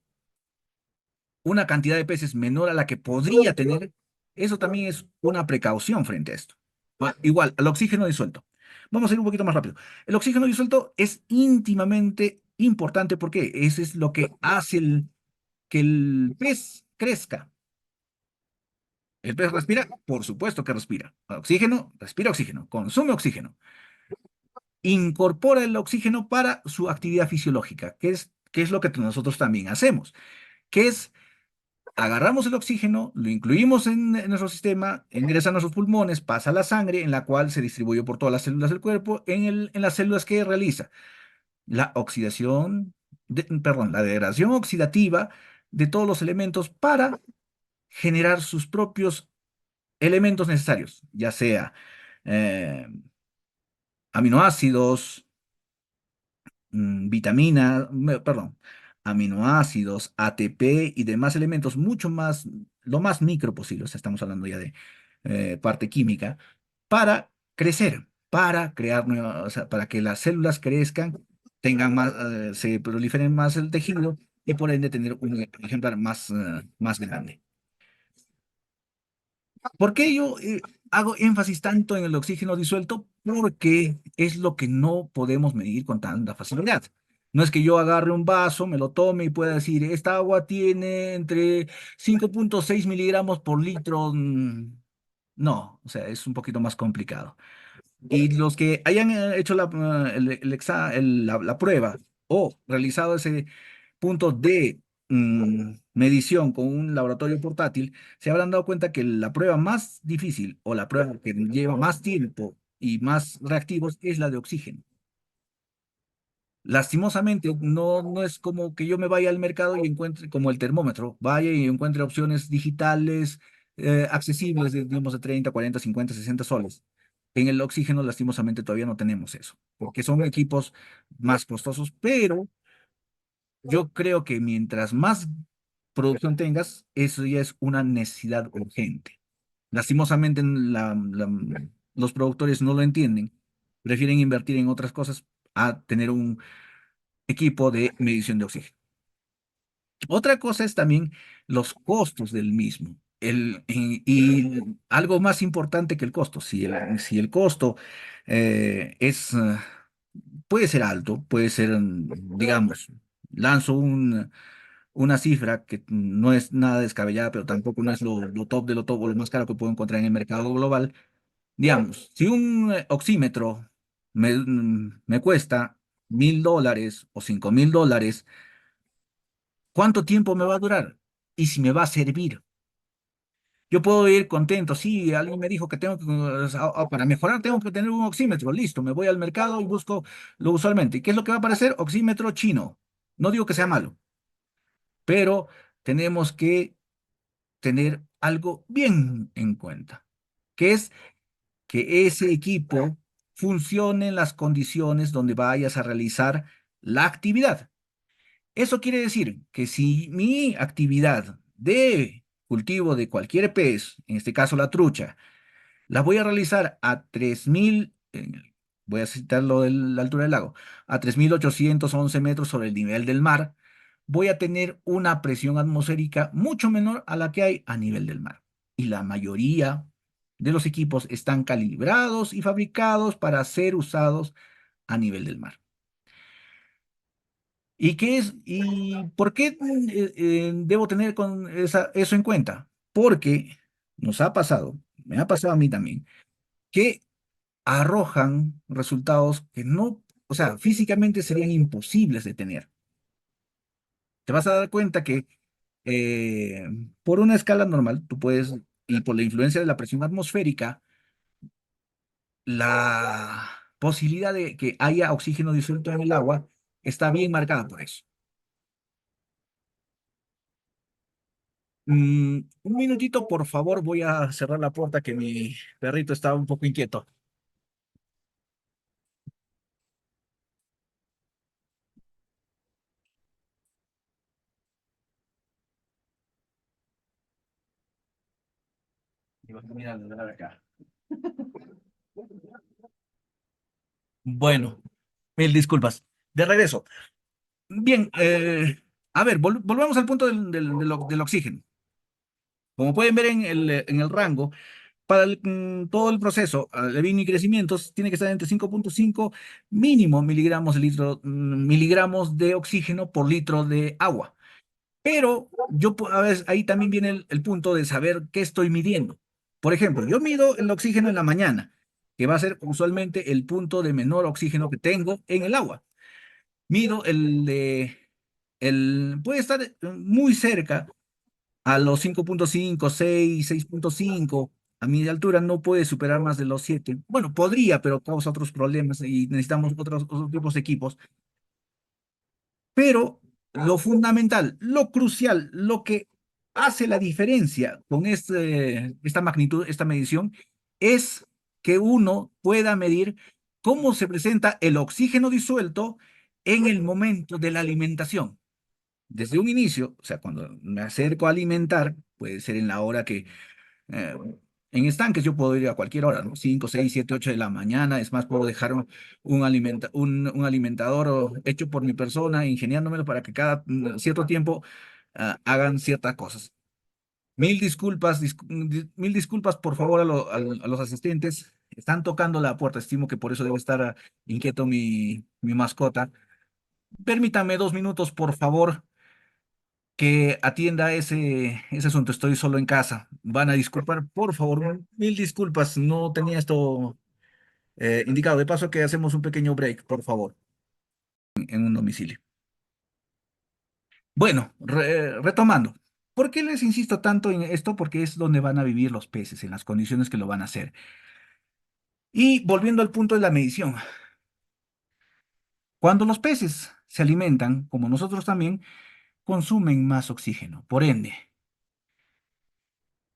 una cantidad de peces menor a la que podría tener, eso también es una precaución frente a esto. Igual, al oxígeno disuelto. Vamos a ir un poquito más rápido. El oxígeno disuelto es íntimamente importante porque ese es lo que hace que el pez crezca. ¿El pez respira? Por supuesto que respira. Oxígeno, respira oxígeno, consume oxígeno. Incorpora el oxígeno para su actividad fisiológica, que es lo que nosotros también hacemos, que es agarramos el oxígeno, lo incluimos en nuestro sistema, ingresa a nuestros pulmones, pasa a la sangre, en la cual se distribuye por todas las células del cuerpo, en las células que realiza la oxidación, perdón, la degradación oxidativa de todos los elementos para generar sus propios elementos necesarios, ya sea eh, aminoácidos, perdón, aminoácidos, ATP y demás elementos mucho más, lo más micro posible, o sea, estamos hablando ya de parte química, para crecer, para crear nuevas, o sea, para que las células crezcan, tengan más, se proliferen más el tejido y por ende tener un ejemplar más grande. ¿Por qué yo hago énfasis tanto en el oxígeno disuelto? Porque es lo que no podemos medir con tanta facilidad. No es que yo agarre un vaso, me lo tome y pueda decir, esta agua tiene entre 5,6 miligramos por litro. No, o sea, es un poquito más complicado. Y los que hayan hecho la prueba o realizado ese punto de medición con un laboratorio portátil, se habrán dado cuenta que la prueba más difícil o la prueba que lleva más tiempo y más reactivos es la de oxígeno. Lastimosamente, no es como que yo me vaya al mercado y encuentre, como el termómetro, vaya y encuentre opciones digitales accesibles, digamos, de 30, 40, 50, 60 soles. En el oxígeno, lastimosamente, todavía no tenemos eso, porque son equipos más costosos, pero yo creo que mientras más producción tengas, eso ya es una necesidad urgente. Lastimosamente, los productores no lo entienden, prefieren invertir en otras cosas a tener un equipo de medición de oxígeno. Otra cosa es también los costos del mismo. Y algo más importante que el costo, si el costo es, puede ser alto, puede ser, digamos, lanzo una cifra que no es nada descabellada, pero tampoco no es lo top de lo top o lo más caro que puedo encontrar en el mercado global. Digamos, si un oxímetro me cuesta $1.000 o $5.000, ¿cuánto tiempo me va a durar? Y si me va a servir. Yo puedo ir contento, sí, alguien me dijo que tengo que, para mejorar tengo que tener un oxímetro, listo, me voy al mercado y busco lo usualmente. ¿Y qué es lo que va a aparecer? Oxímetro chino. No digo que sea malo, pero tenemos que tener algo bien en cuenta, que es que ese equipo funcione en las condiciones donde vayas a realizar la actividad. Eso quiere decir que si mi actividad de cultivo de cualquier pez, en este caso la trucha, la voy a realizar a 3.000, voy a citar lo de la altura del lago, a 3.811 metros sobre el nivel del mar, voy a tener una presión atmosférica mucho menor a la que hay a nivel del mar. Y la mayoría de los equipos están calibrados y fabricados para ser usados a nivel del mar. ¿Y por qué debo tener eso en cuenta? Porque nos ha pasado, me ha pasado a mí también, que arrojan resultados que no, o sea, físicamente serían imposibles de tener. Te vas a dar cuenta que eh, por una escala normal, tú puedes, y por la influencia de la presión atmosférica, la posibilidad de que haya oxígeno disuelto en el agua está bien marcada por eso. Un minutito, por favor, voy a cerrar la puerta que mi perrito está un poco inquieto. Y vas a mirar acá. Bueno, mil disculpas. De regreso. Bien, a ver, volvamos al punto del oxígeno. Como pueden ver en el rango, para todo el proceso de vino y crecimientos, tiene que estar entre 5.5 mínimo miligramos de oxígeno por litro de agua. Pero a veces ahí también viene el punto de saber qué estoy midiendo. Por ejemplo, yo mido el oxígeno en la mañana, que va a ser usualmente el punto de menor oxígeno que tengo en el agua. Mido puede estar muy cerca a los 5.5, 6, 6.5. A mi altura no puede superar más de los 7. Bueno, podría, pero causa otros problemas y necesitamos otros tipos de equipos. Pero lo fundamental, lo crucial, lo que hace la diferencia con esta magnitud, esta medición, es que uno pueda medir cómo se presenta el oxígeno disuelto en el momento de la alimentación. Desde un inicio, o sea, cuando me acerco a alimentar, puede ser en la hora que eh, en estanques yo puedo ir a cualquier hora, ¿no? 5, 6, 7, 8 de la mañana. Es más, puedo dejar un alimentador hecho por mi persona, ingeniándomelo para que cada cierto tiempo hagan ciertas cosas. Mil disculpas, por favor, a los asistentes. Están tocando la puerta. Estimo que por eso debe estar inquieto mi mascota. Permítame 2 minutos, por favor, que atienda ese asunto. Estoy solo en casa. Van a disculpar, por favor, mil disculpas. No tenía esto indicado. De paso que hacemos un pequeño break, por favor, en un domicilio. Bueno, retomando. ¿Por qué les insisto tanto en esto? Porque es donde van a vivir los peces, en las condiciones que lo van a hacer. Y volviendo al punto de la medición. Cuando los peces se alimentan, como nosotros también, consumen más oxígeno. Por ende,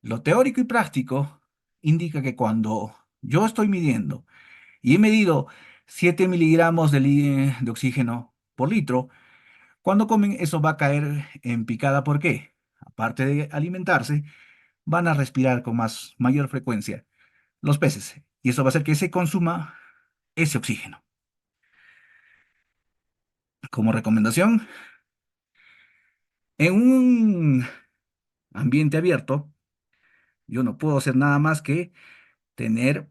lo teórico y práctico indica que cuando yo estoy midiendo y he medido 7 miligramos de oxígeno por litro, cuando comen eso va a caer en picada. ¿Por qué? Aparte de alimentarse, van a respirar con mayor frecuencia los peces y eso va a hacer que se consuma ese oxígeno. Como recomendación, en un ambiente abierto, yo no puedo hacer nada más que tener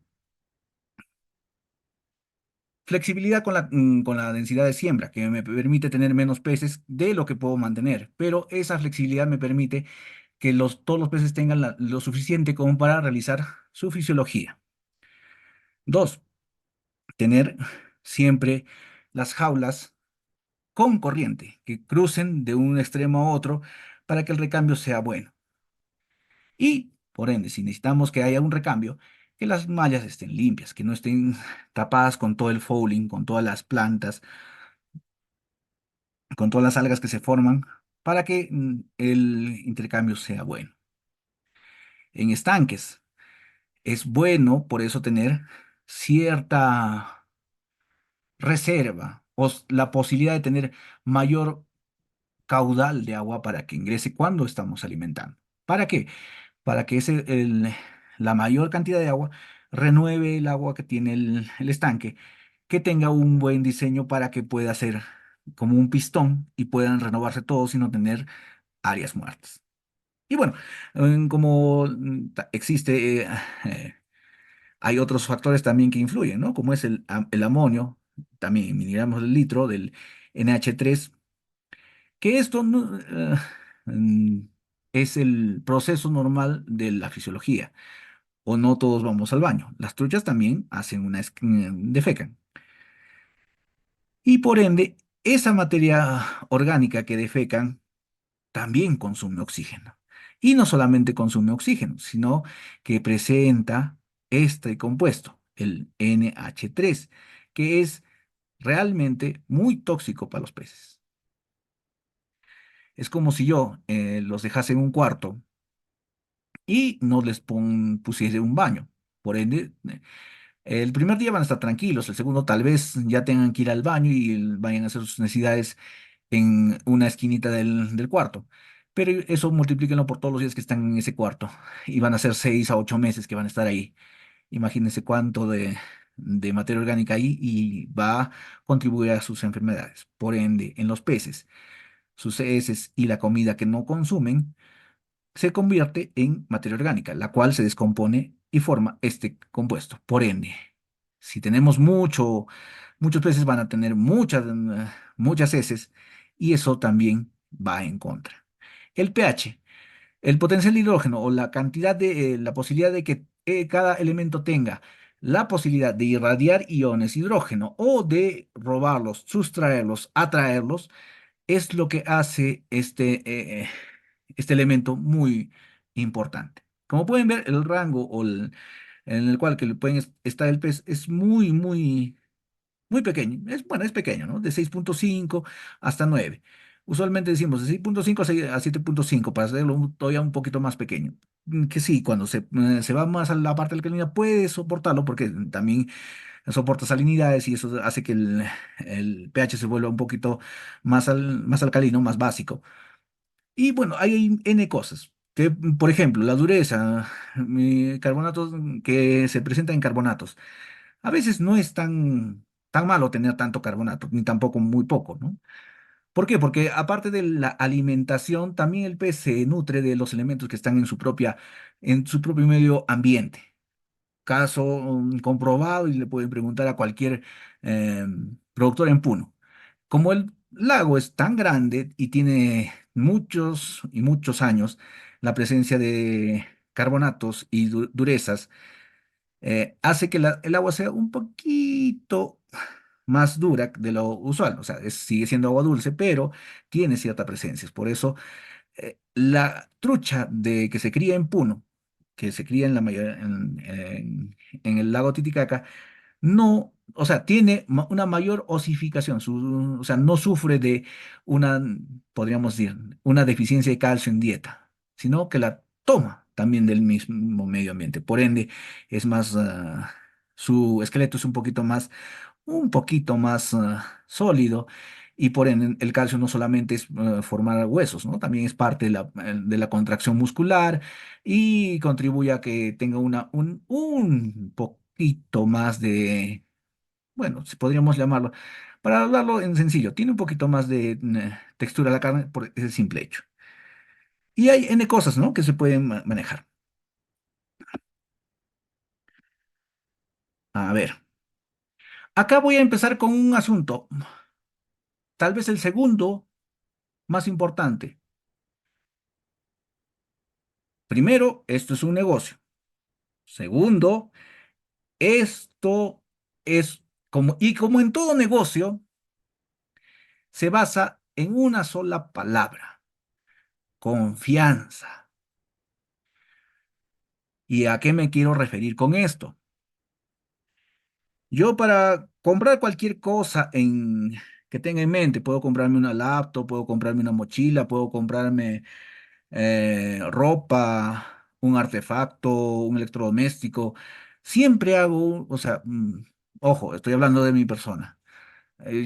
flexibilidad con la densidad de siembra, que me permite tener menos peces de lo que puedo mantener, pero esa flexibilidad me permite que todos los peces tengan lo suficiente como para realizar su fisiología. Dos, tener siempre las jaulas con corriente, que crucen de un extremo a otro para que el recambio sea bueno. Y, por ende, si necesitamos que haya un recambio, que las mallas estén limpias, que no estén tapadas con todo el fouling, con todas las plantas, con todas las algas que se forman, para que el intercambio sea bueno. En estanques es bueno, por eso, tener cierta reserva o la posibilidad de tener mayor caudal de agua para que ingrese cuando estamos alimentando. ¿Para qué? Para que la mayor cantidad de agua renueve el agua que tiene el estanque, que tenga un buen diseño para que pueda ser como un pistón y puedan renovarse todos y no tener áreas muertas. Y bueno, como existe, hay otros factores también que influyen, ¿no? Como es el amonio, también miligramos del litro del NH3, que esto mm, es el proceso normal de la fisiología, o no todos vamos al baño. Las truchas también hacen defecan. Y por ende, esa materia orgánica que defecan también consume oxígeno. Y no solamente consume oxígeno, sino que presenta este compuesto, el NH3, que es realmente muy tóxico para los peces. Es como si yo los dejase en un cuarto y no les pusiese un baño. Por ende, el primer día van a estar tranquilos, el segundo tal vez ya tengan que ir al baño y vayan a hacer sus necesidades en una esquinita del cuarto. Pero eso multiplíquenlo por todos los días que están en ese cuarto y van a ser 6 a 8 meses que van a estar ahí. Imagínense cuánto de materia orgánica hay y va a contribuir a sus enfermedades. Por ende, en los peces, sus heces y la comida que no consumen se convierte en materia orgánica, la cual se descompone y forma este compuesto. Por ende, si tenemos muchos peces van a tener muchas heces y eso también va en contra. El pH, el potencial de hidrógeno o la cantidad la posibilidad de que cada elemento tenga la posibilidad de irradiar iones hidrógeno o de robarlos, sustraerlos, atraerlos, es lo que hace este elemento muy importante. Como pueden ver, el rango en el cual que le pueden estar el pez es muy pequeño. Bueno, es pequeño, ¿no? De 6,5 hasta 9. Usualmente decimos de 6,5 a 7,5 para hacerlo todavía un poquito más pequeño. Que sí, cuando se va más a la parte alcalina puede soportarlo porque también soporta salinidades y eso hace que el pH se vuelva un poquito más alcalino, más básico. Y bueno, hay N cosas. Que, por ejemplo, la dureza, carbonatos que se presentan en carbonatos. A veces no es tan malo tener tanto carbonato, ni tampoco muy poco, ¿no? ¿Por qué? Porque aparte de la alimentación, también el pez se nutre de los elementos que están en su propio medio ambiente. Caso comprobado y le pueden preguntar a cualquier productor en Puno. Como el lago es tan grande y tiene muchos y muchos años, la presencia de carbonatos y durezas hace que el agua sea un poquito más dura de lo usual. O sea, sigue siendo agua dulce, pero tiene cierta presencia. Por eso, la trucha que se cría en Puno, que se cría en el lago Titicaca, no, o sea, tiene una mayor osificación, o sea, no sufre de una, podríamos decir, una deficiencia de calcio en dieta, sino que la toma también del mismo medio ambiente. Por ende, es más, su esqueleto es un poquito más sólido. Y por ende, el calcio no solamente es formar huesos, ¿no? También es parte de la contracción muscular y contribuye a que tenga un poquito más bueno, si podríamos llamarlo, para hablarlo en sencillo, tiene un poquito más de textura la carne por ese simple hecho. Y hay N cosas, ¿no? Que se pueden manejar. A ver, acá voy a empezar con un asunto, tal vez el segundo más importante. Primero, esto es un negocio. Segundo, esto es como en todo negocio, se basa en una sola palabra: confianza. ¿Y a qué me quiero referir con esto? Yo para comprar cualquier cosa que tenga en mente, puedo comprarme una laptop, puedo comprarme una mochila, puedo comprarme ropa, un artefacto, un electrodoméstico. Siempre hago, o sea, ojo, estoy hablando de mi persona.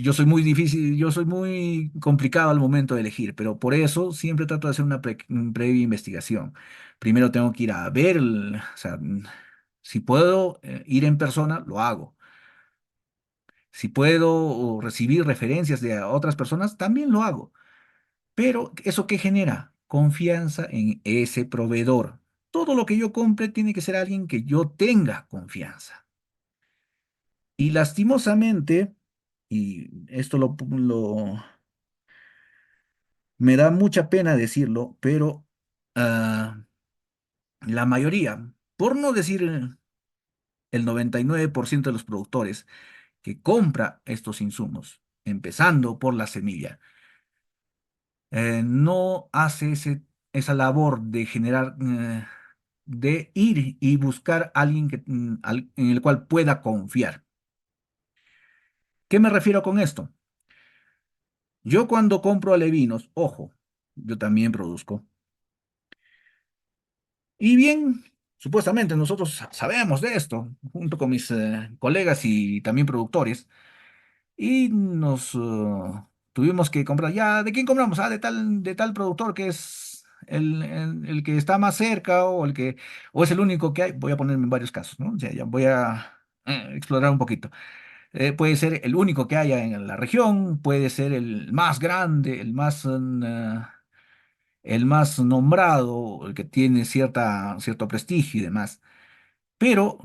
Yo soy muy difícil, yo soy muy complicado al momento de elegir, pero por eso siempre trato de hacer una previa investigación. Primero tengo que ir a ver, o sea, si puedo ir en persona, lo hago. Si puedo recibir referencias de otras personas, también lo hago. Pero ¿eso qué genera? Confianza en ese proveedor. Todo lo que yo compre tiene que ser alguien que yo tenga confianza. Y lastimosamente, y esto me da mucha pena decirlo, pero ah, la mayoría, por no decir el 99% de los productores que compra estos insumos, empezando por la semilla, no hace esa labor de generar, de ir y buscar a alguien en el cual pueda confiar. ¿Qué me refiero con esto? Yo cuando compro alevinos, ojo, yo también produzco. Y bien, supuestamente nosotros sabemos de esto, junto con mis colegas y también productores. Y nos tuvimos que comprar. Ya, ¿de quién compramos? Ah, de tal productor que es el que está más cerca o es el único que hay. Voy a ponerme en varios casos, ¿no? O sea, ya voy a explorar un poquito. Puede ser el único que haya en la región, puede ser el más grande, el más nombrado, el que tiene cierto prestigio y demás. Pero,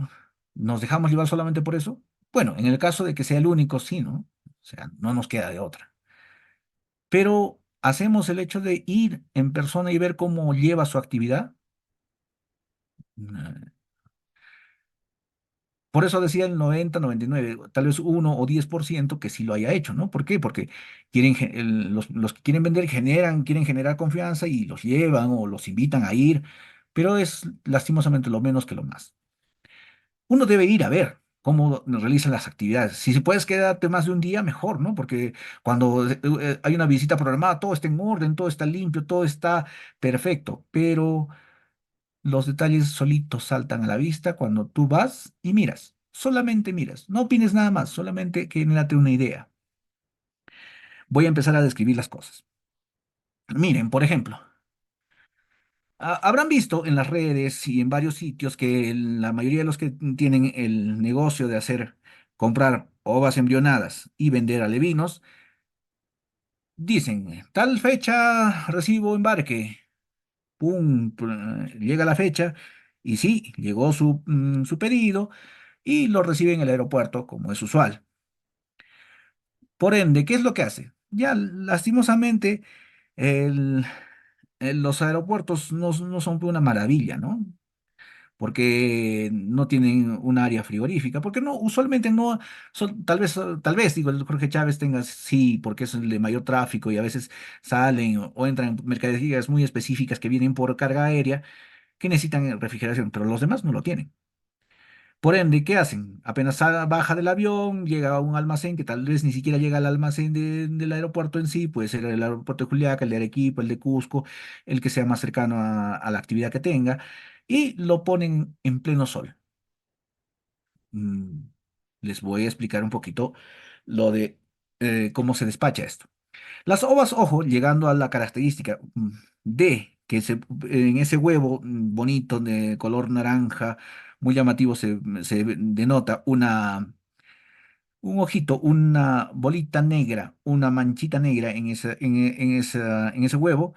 ¿nos dejamos llevar solamente por eso? Bueno, en el caso de que sea el único, sí, ¿no? O sea, no nos queda de otra. Pero hacemos el hecho de ir en persona y ver cómo lleva su actividad. Mm, Por eso decía el 90, 99, tal vez 1 o 10% que sí lo haya hecho, ¿no? ¿Por qué? Porque los que quieren vender quieren generar confianza y los llevan o los invitan a ir, pero es lastimosamente lo menos que lo más. Uno debe ir a ver cómo realizan las actividades. Si puedes quedarte más de un día, mejor, ¿no? Porque cuando hay una visita programada, todo está en orden, todo está limpio, todo está perfecto, pero los detalles solitos saltan a la vista cuando tú vas y miras, solamente miras, no opines nada más, solamente genérate una idea. Voy a empezar a describir las cosas. Miren, por ejemplo, habrán visto en las redes y en varios sitios que la mayoría de los que tienen el negocio de comprar ovas embrionadas y vender alevinos, dicen, tal fecha recibo embarque, pum, llega la fecha y sí, llegó su pedido y lo recibe en el aeropuerto como es usual. Por ende, ¿qué es lo que hace? Ya lastimosamente el- los aeropuertos no son una maravilla, ¿no? Porque no tienen un área frigorífica, porque no, usualmente no son, tal vez, digo, el Jorge Chávez tenga, sí, porque es el de mayor tráfico y a veces salen o entran mercaderías muy específicas que vienen por carga aérea que necesitan refrigeración, pero los demás no lo tienen. Por ende, ¿qué hacen? Apenas baja del avión, llega a un almacén que tal vez ni siquiera llega al almacén del aeropuerto en sí, puede ser el aeropuerto de Juliaca, el de Arequipa, el de Cusco, el que sea más cercano a la actividad que tenga, y lo ponen en pleno sol. Mm, Les voy a explicar un poquito lo de cómo se despacha esto. Las ovas, ojo, llegando a la característica de que en ese huevo bonito de color naranja, muy llamativo, se denota un ojito, una bolita negra, una manchita negra en ese huevo,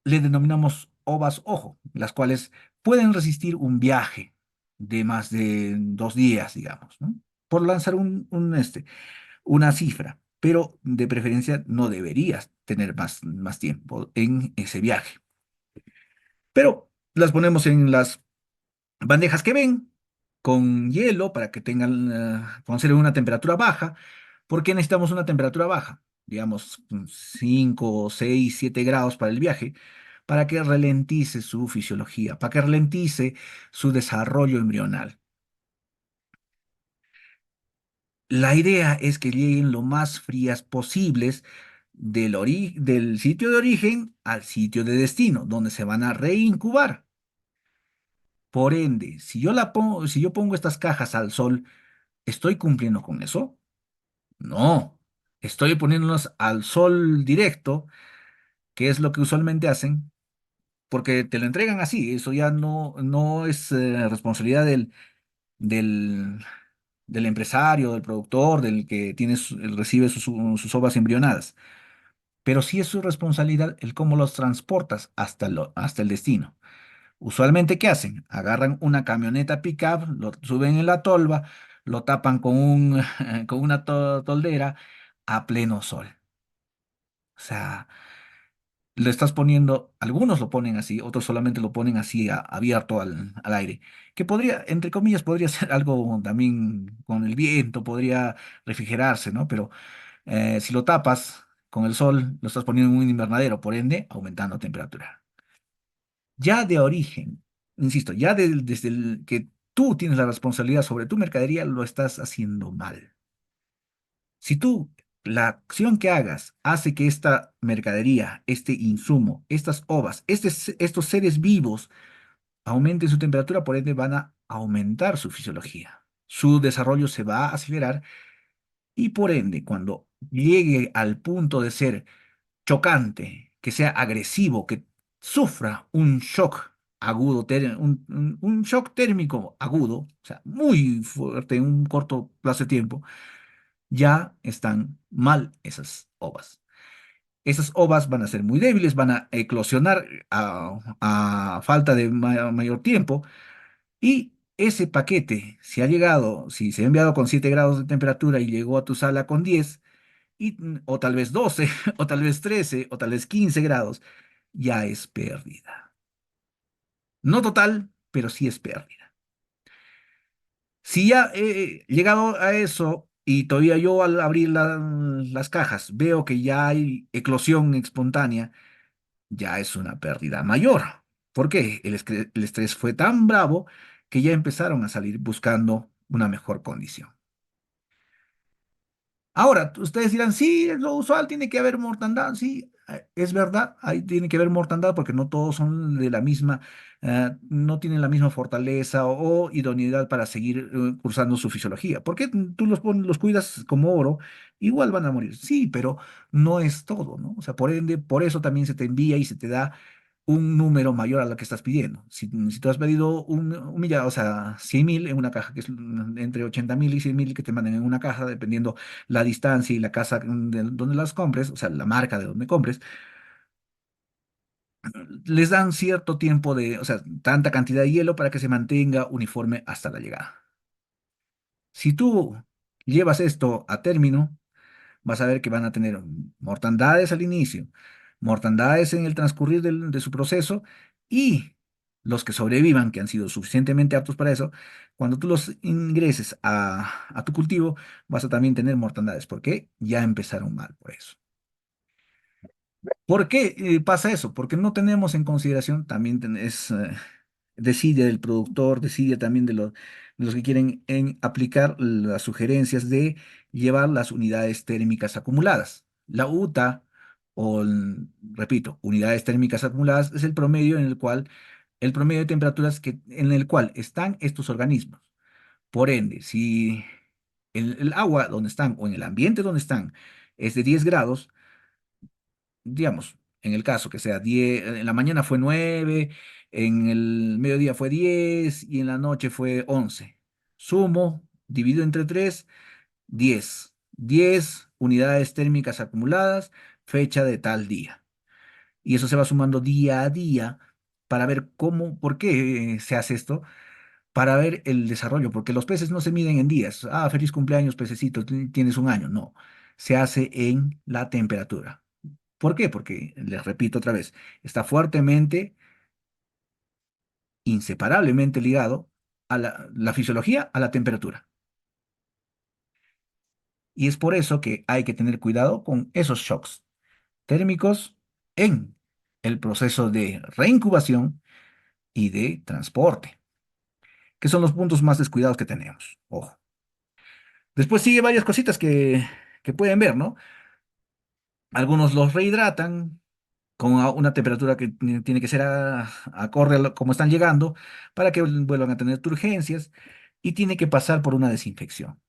le denominamos ovas ojo, las cuales pueden resistir un viaje de más de 2 días, digamos, ¿no? Por lanzar una cifra, pero de preferencia no deberías tener más tiempo en ese viaje. Pero las ponemos en las bandejas que ven, con hielo para que tengan, conserven una temperatura baja. ¿Por qué necesitamos una temperatura baja? Digamos 5, 6, 7 grados para el viaje, para que ralentice su fisiología, para que ralentice su desarrollo embrional. La idea es que lleguen lo más frías posibles del sitio de origen al sitio de destino, donde se van a reincubar. Por ende, si yo pongo estas cajas al sol, ¿estoy cumpliendo con eso? No, estoy poniéndolas al sol directo, que es lo que usualmente hacen, porque te lo entregan así. Eso ya no es responsabilidad del, del empresario, del productor, del que recibe sus ovas embrionadas. Pero sí es su responsabilidad el cómo los transportas hasta el destino. Usualmente, ¿qué hacen? Agarran una camioneta pickup, lo suben en la tolva, lo tapan con una toldera a pleno sol. O sea, lo estás poniendo, algunos lo ponen así, otros solamente lo ponen así abierto al aire, que podría, entre comillas, podría ser algo también con el viento, podría refrigerarse, ¿no? Pero si lo tapas con el sol, lo estás poniendo en un invernadero, por ende, aumentando temperatura. Ya de origen, insisto, desde el que tú tienes la responsabilidad sobre tu mercadería, lo estás haciendo mal. Si tú, la acción que hagas hace que esta mercadería, este insumo, estas ovas, estos seres vivos aumenten su temperatura, por ende van a aumentar su fisiología. Su desarrollo se va a acelerar y por ende, cuando llegue al punto de ser chocante, que sea agresivo, que sufra un shock agudo, un shock térmico agudo, o sea, muy fuerte en un corto plazo de tiempo, ya están mal esas ovas. Esas ovas van a ser muy débiles, van a eclosionar a falta de mayor tiempo y ese paquete, si se ha enviado con 7 grados de temperatura y llegó a tu sala con 10, o tal vez 12, o tal vez 13, o tal vez 15 grados, ya es pérdida. No total, pero sí es pérdida. Si ya he llegado a eso y todavía yo al abrir las cajas veo que ya hay eclosión espontánea, ya es una pérdida mayor. ¿Por qué? El estrés fue tan bravo que ya empezaron a salir buscando una mejor condición. Ahora, ustedes dirán, sí, es lo usual, tiene que haber mortandad. Sí, es verdad, ahí tiene que haber mortandad porque no todos son de la misma, no tienen la misma fortaleza o idoneidad para seguir cursando su fisiología. ¿Por qué tú los cuidas como oro? Igual van a morir. Sí, pero no es todo, ¿no? O sea, por ende, por eso también se te envía y se te da un número mayor a lo que estás pidiendo. Si tú has pedido un millón, o sea, 100.000 en una caja, que es entre 80.000 y 100.000 que te manden en una caja, dependiendo la distancia y la casa donde las compres, o sea, la marca de donde compres, les dan cierto tiempo o sea, tanta cantidad de hielo para que se mantenga uniforme hasta la llegada. Si tú llevas esto a término, vas a ver que van a tener mortandades al inicio, mortandades en el transcurrir de su proceso y los que sobrevivan, que han sido suficientemente aptos para eso, cuando tú los ingreses a tu cultivo, vas a también tener mortandades, porque ya empezaron mal por eso. ¿Por qué pasa eso? Porque no tenemos en consideración, también decide el productor, decide también de los que quieren aplicar las sugerencias de llevar las unidades térmicas acumuladas. La UTA, repito, unidades térmicas acumuladas es el promedio de temperaturas en el cual están estos organismos. Por ende, si el agua donde están o en el ambiente donde están es de 10 grados, digamos, en el caso que sea 10, en la mañana fue 9, en el mediodía fue 10 y en la noche fue 11. Sumo, divido entre 3, 10. 10 unidades térmicas acumuladas, fecha de tal día. Y eso se va sumando día a día para ver por qué se hace esto, para ver el desarrollo, porque los peces no se miden en días. Ah, feliz cumpleaños, pececito, tienes un año. No, se hace en la temperatura. ¿Por qué? Porque, les repito otra vez, está fuertemente, inseparablemente ligado a la fisiología a la temperatura. Y es por eso que hay que tener cuidado con esos shocks térmicos en el proceso de reincubación y de transporte, que son los puntos más descuidados que tenemos. Ojo. Después sigue varias cositas que pueden ver, ¿no? Algunos los rehidratan con una temperatura que tiene que ser acorde a como están llegando para que vuelvan a tener turgencias y tiene que pasar por una desinfección.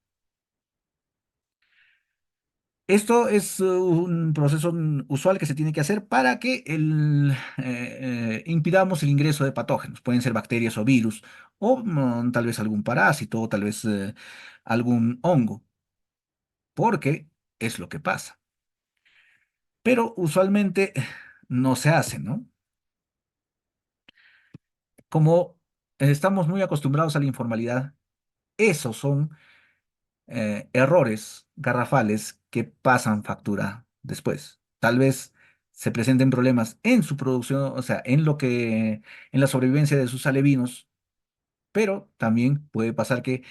Esto es un proceso usual que se tiene que hacer para que impidamos el ingreso de patógenos. Pueden ser bacterias o virus, o tal vez algún parásito, o tal vez algún hongo, porque es lo que pasa. Pero usualmente no se hace, ¿no? Como estamos muy acostumbrados a la informalidad, esos son errores garrafales que pasan factura después. Tal vez se presenten problemas en su producción, o sea, en la sobrevivencia de sus alevinos, pero también puede pasar que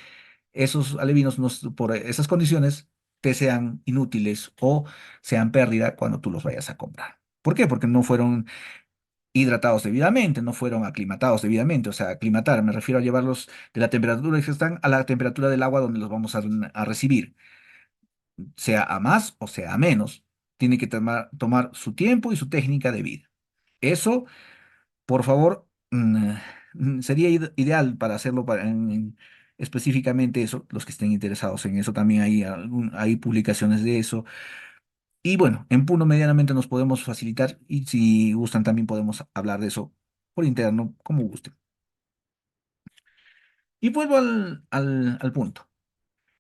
esos alevinos, por esas condiciones, te sean inútiles o sean pérdida cuando tú los vayas a comprar. ¿Por qué? Porque no fueron hidratados debidamente, no fueron aclimatados debidamente. O sea, aclimatar, me refiero a llevarlos de la temperatura que están a la temperatura del agua donde los vamos a recibir, sea a más o sea a menos, tiene que tomar su tiempo y su técnica de vida. Eso, por favor, sería ideal para hacerlo específicamente eso, los que estén interesados en eso, también hay publicaciones de eso. Y bueno, en Puno medianamente nos podemos facilitar y si gustan también podemos hablar de eso por interno, como gusten. Y vuelvo al punto.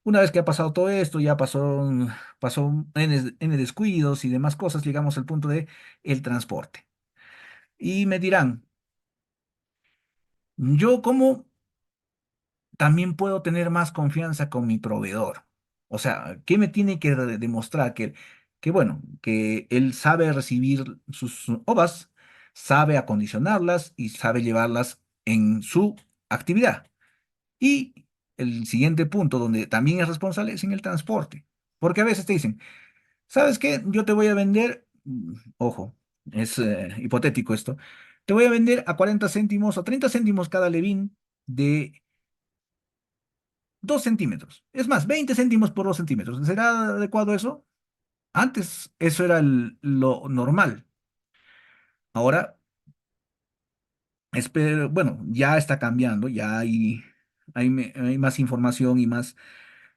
Una vez que ha pasado todo esto, ya pasó N descuidos y demás cosas, llegamos al punto de el transporte. Y me dirán, yo cómo también puedo tener más confianza con mi proveedor. O sea, ¿qué me tiene que demostrar? Que bueno, que él sabe recibir sus ovas, sabe acondicionarlas y sabe llevarlas en su actividad. Y el siguiente punto donde también es responsable es en el transporte. Porque a veces te dicen, ¿sabes qué? Yo te voy a vender, ojo, es hipotético esto, te voy a vender a 40 céntimos o 30 céntimos cada levín de 2 centímetros. Es más, 20 céntimos por 2 centímetros. ¿Será adecuado eso? Antes eso era lo normal. Ahora, espero, bueno, ya está cambiando, ya hay más información y más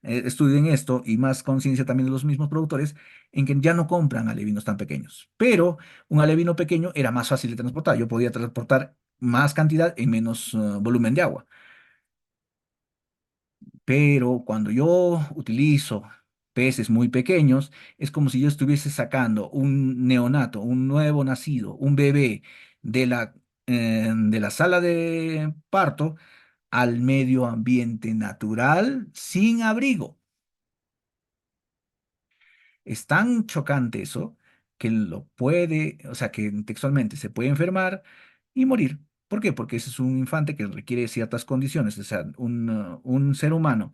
estudio en esto y más conciencia también de los mismos productores en que ya no compran alevinos tan pequeños. Pero un alevino pequeño era más fácil de transportar. Yo podía transportar más cantidad en menos volumen de agua. Pero cuando yo utilizo peces muy pequeños, es como si yo estuviese sacando un neonato, un nuevo nacido, un bebé de la sala de parto al medio ambiente natural sin abrigo. Es tan chocante eso que o sea, que textualmente se puede enfermar y morir. ¿Por qué? Porque ese es un infante que requiere ciertas condiciones. O sea, un ser humano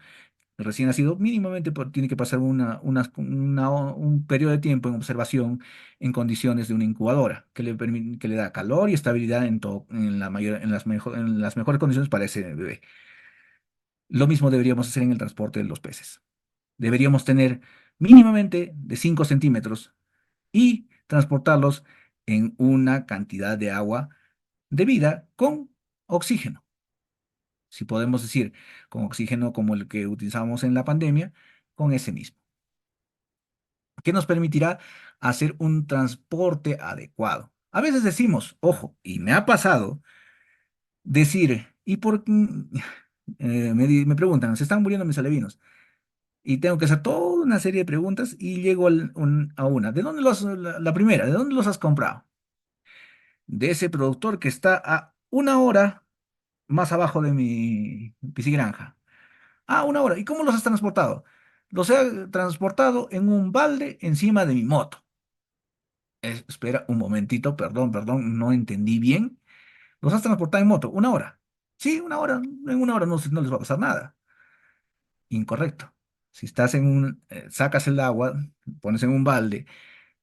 recién nacido mínimamente tiene que pasar un periodo de tiempo en observación en condiciones de una incubadora que le da calor y estabilidad en las mejores condiciones para ese bebé. Lo mismo deberíamos hacer en el transporte de los peces. Deberíamos tener mínimamente de 5 centímetros y transportarlos en una cantidad de agua debida con oxígeno. Si podemos decir con oxígeno como el que utilizamos en la pandemia, con ese mismo, que nos permitirá hacer un transporte adecuado. A veces decimos, ojo, y me ha pasado decir, ¿y por qué? Me preguntan, ¿se están muriendo mis alevinos? Y tengo que hacer toda una serie de preguntas y llego a una. ¿De dónde la primera, ¿de dónde los has comprado? De ese productor que está a una hora más abajo de mi piscigranja. Ah, una hora. ¿Y cómo los has transportado? Los he transportado en un balde encima de mi moto. Espera un momentito, perdón, no entendí bien. Los has transportado en moto, una hora. Sí, una hora, en una hora no, no les va a pasar nada. Incorrecto. Si estás sacas el agua, pones en un balde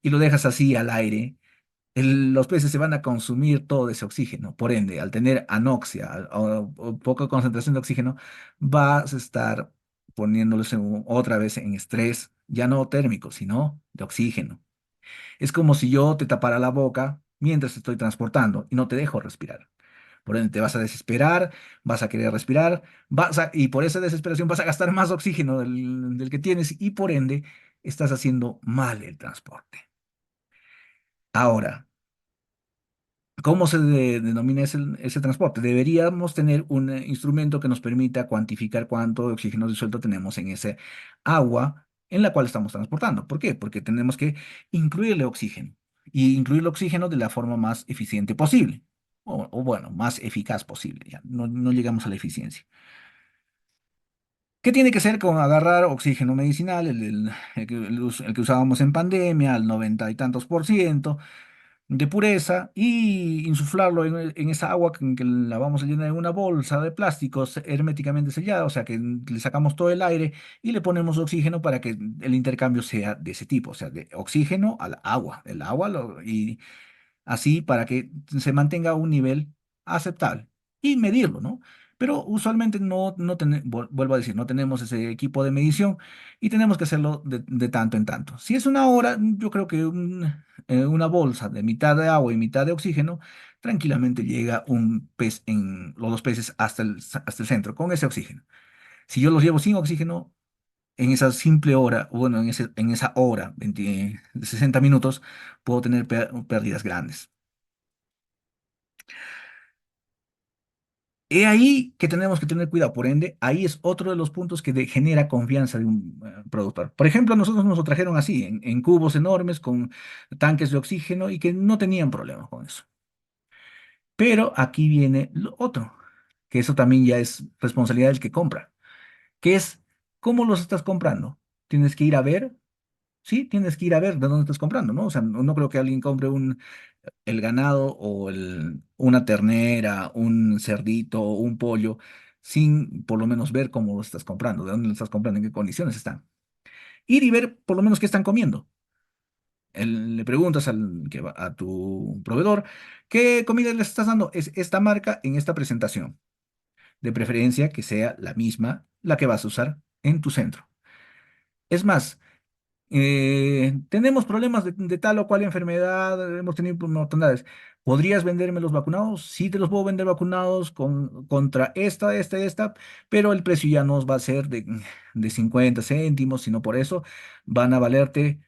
y lo dejas así al aire, los peces se van a consumir todo ese oxígeno. Por ende, al tener anoxia o poca concentración de oxígeno, vas a estar poniéndolos otra vez en estrés, ya no térmico, sino de oxígeno. Es como si yo te tapara la boca mientras te estoy transportando y no te dejo respirar. Por ende, te vas a desesperar, vas a querer respirar, y por esa desesperación vas a gastar más oxígeno del que tienes y por ende estás haciendo mal el transporte. Ahora, ¿cómo se denomina ese transporte? Deberíamos tener un instrumento que nos permita cuantificar cuánto oxígeno disuelto tenemos en ese agua en la cual estamos transportando. ¿Por qué? Porque tenemos que incluirle oxígeno y incluir el oxígeno de la forma más eficiente posible, o bueno, más eficaz posible. Ya, no llegamos a la eficiencia. ¿Qué tiene que ser con agarrar oxígeno medicinal, el que usábamos en pandemia, al 90 y tantos % de pureza, y insuflarlo en esa agua que la vamos a llenar en una bolsa de plástico herméticamente sellada, o sea que le sacamos todo el aire y le ponemos oxígeno para que el intercambio sea de ese tipo, o sea, de oxígeno al agua, el agua y así para que se mantenga un nivel aceptable y medirlo, ¿no? Pero usualmente vuelvo a decir, no tenemos ese equipo de medición y tenemos que hacerlo de tanto en tanto. Si es una hora, yo creo que una bolsa de mitad de agua y mitad de oxígeno, tranquilamente llega un pez los dos peces hasta el centro con ese oxígeno. Si yo los llevo sin oxígeno, en esa simple hora, bueno, en esa hora, 60 minutos, puedo tener pérdidas grandes. He ahí que tenemos que tener cuidado, por ende, ahí es otro de los puntos que genera confianza de un productor. Por ejemplo, a nosotros nos lo trajeron así, en cubos enormes con tanques de oxígeno y que no tenían problema con eso. Pero aquí viene lo otro, que eso también ya es responsabilidad del que compra, que es cómo los estás comprando. Tienes que ir a ver, sí, tienes que ir a ver de dónde estás comprando, ¿no? O sea, no creo que alguien compre el ganado o una ternera, un cerdito o un pollo, sin por lo menos ver cómo lo estás comprando, de dónde lo estás comprando, en qué condiciones están. Ir y ver por lo menos qué están comiendo. Le preguntas a tu proveedor, ¿qué comida le estás dando? Es esta marca en esta presentación. De preferencia que sea la misma la que vas a usar en tu centro. Es más, tenemos problemas de tal o cual enfermedad, hemos tenido mortandades. ¿Podrías venderme los vacunados? Sí, te los puedo vender vacunados contra esta, pero el precio ya no va a ser de 50 céntimos, sino por eso van a valerte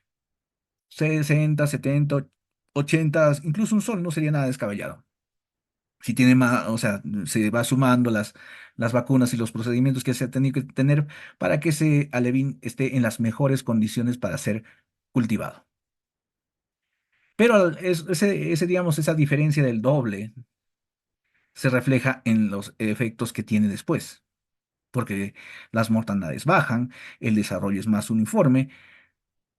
60, 70, 80, incluso un sol no sería nada descabellado. Si tiene más, o sea, se va sumando las vacunas y los procedimientos que se ha tenido que tener para que ese alevín esté en las mejores condiciones para ser cultivado. Pero digamos, esa diferencia del doble se refleja en los efectos que tiene después, porque las mortandades bajan, el desarrollo es más uniforme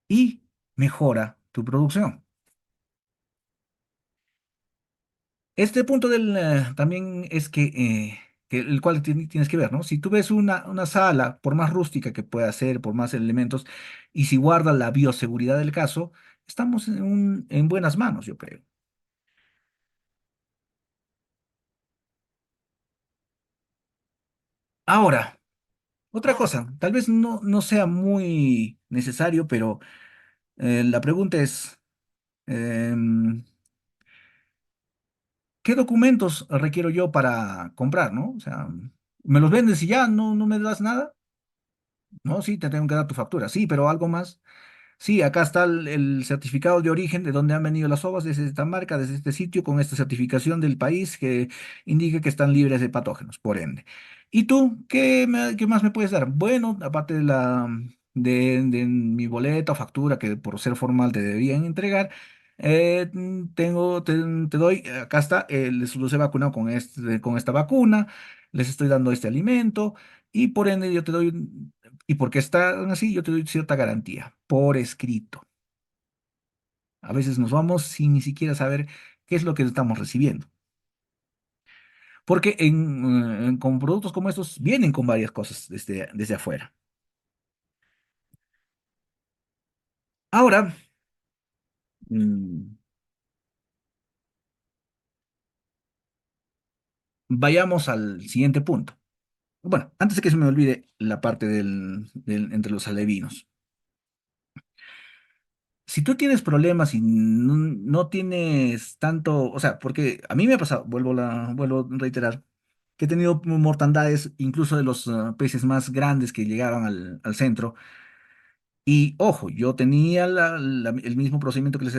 y mejora tu producción. Este punto también es que el cual tienes que ver, ¿no? Si tú ves una sala, por más rústica que pueda ser, por más elementos, y si guarda la bioseguridad del caso, estamos en buenas manos, yo creo. Ahora, otra cosa, tal vez no sea muy necesario, pero la pregunta es, em, ¿qué documentos requiero yo para comprar, ¿no? O sea, ¿me los vendes y ya no me das nada? No, sí, te tengo que dar tu factura, sí, pero algo más. Sí, acá está el certificado de origen de dónde han venido las uvas, desde esta marca, desde este sitio, con esta certificación del país que indica que están libres de patógenos, por ende. ¿Y tú, qué más me puedes dar? Bueno, aparte de mi boleta o factura que por ser formal te debían entregar, te doy, acá está, los he vacunado con esta vacuna, les estoy dando este alimento y por ende yo te doy y porque están así, yo te doy cierta garantía por escrito. A veces nos vamos sin ni siquiera saber qué es lo que estamos recibiendo. porque con productos como estos vienen con varias cosas desde afuera. Ahora, mm, vayamos al siguiente punto. Bueno, antes de que se me olvide la parte entre los alevinos. Si tú tienes problemas y no tienes tanto, o sea, porque a mí me ha pasado, vuelvo a reiterar, que he tenido mortandades incluso de los peces más grandes que llegaban al centro. Y ojo, yo tenía el mismo procedimiento que les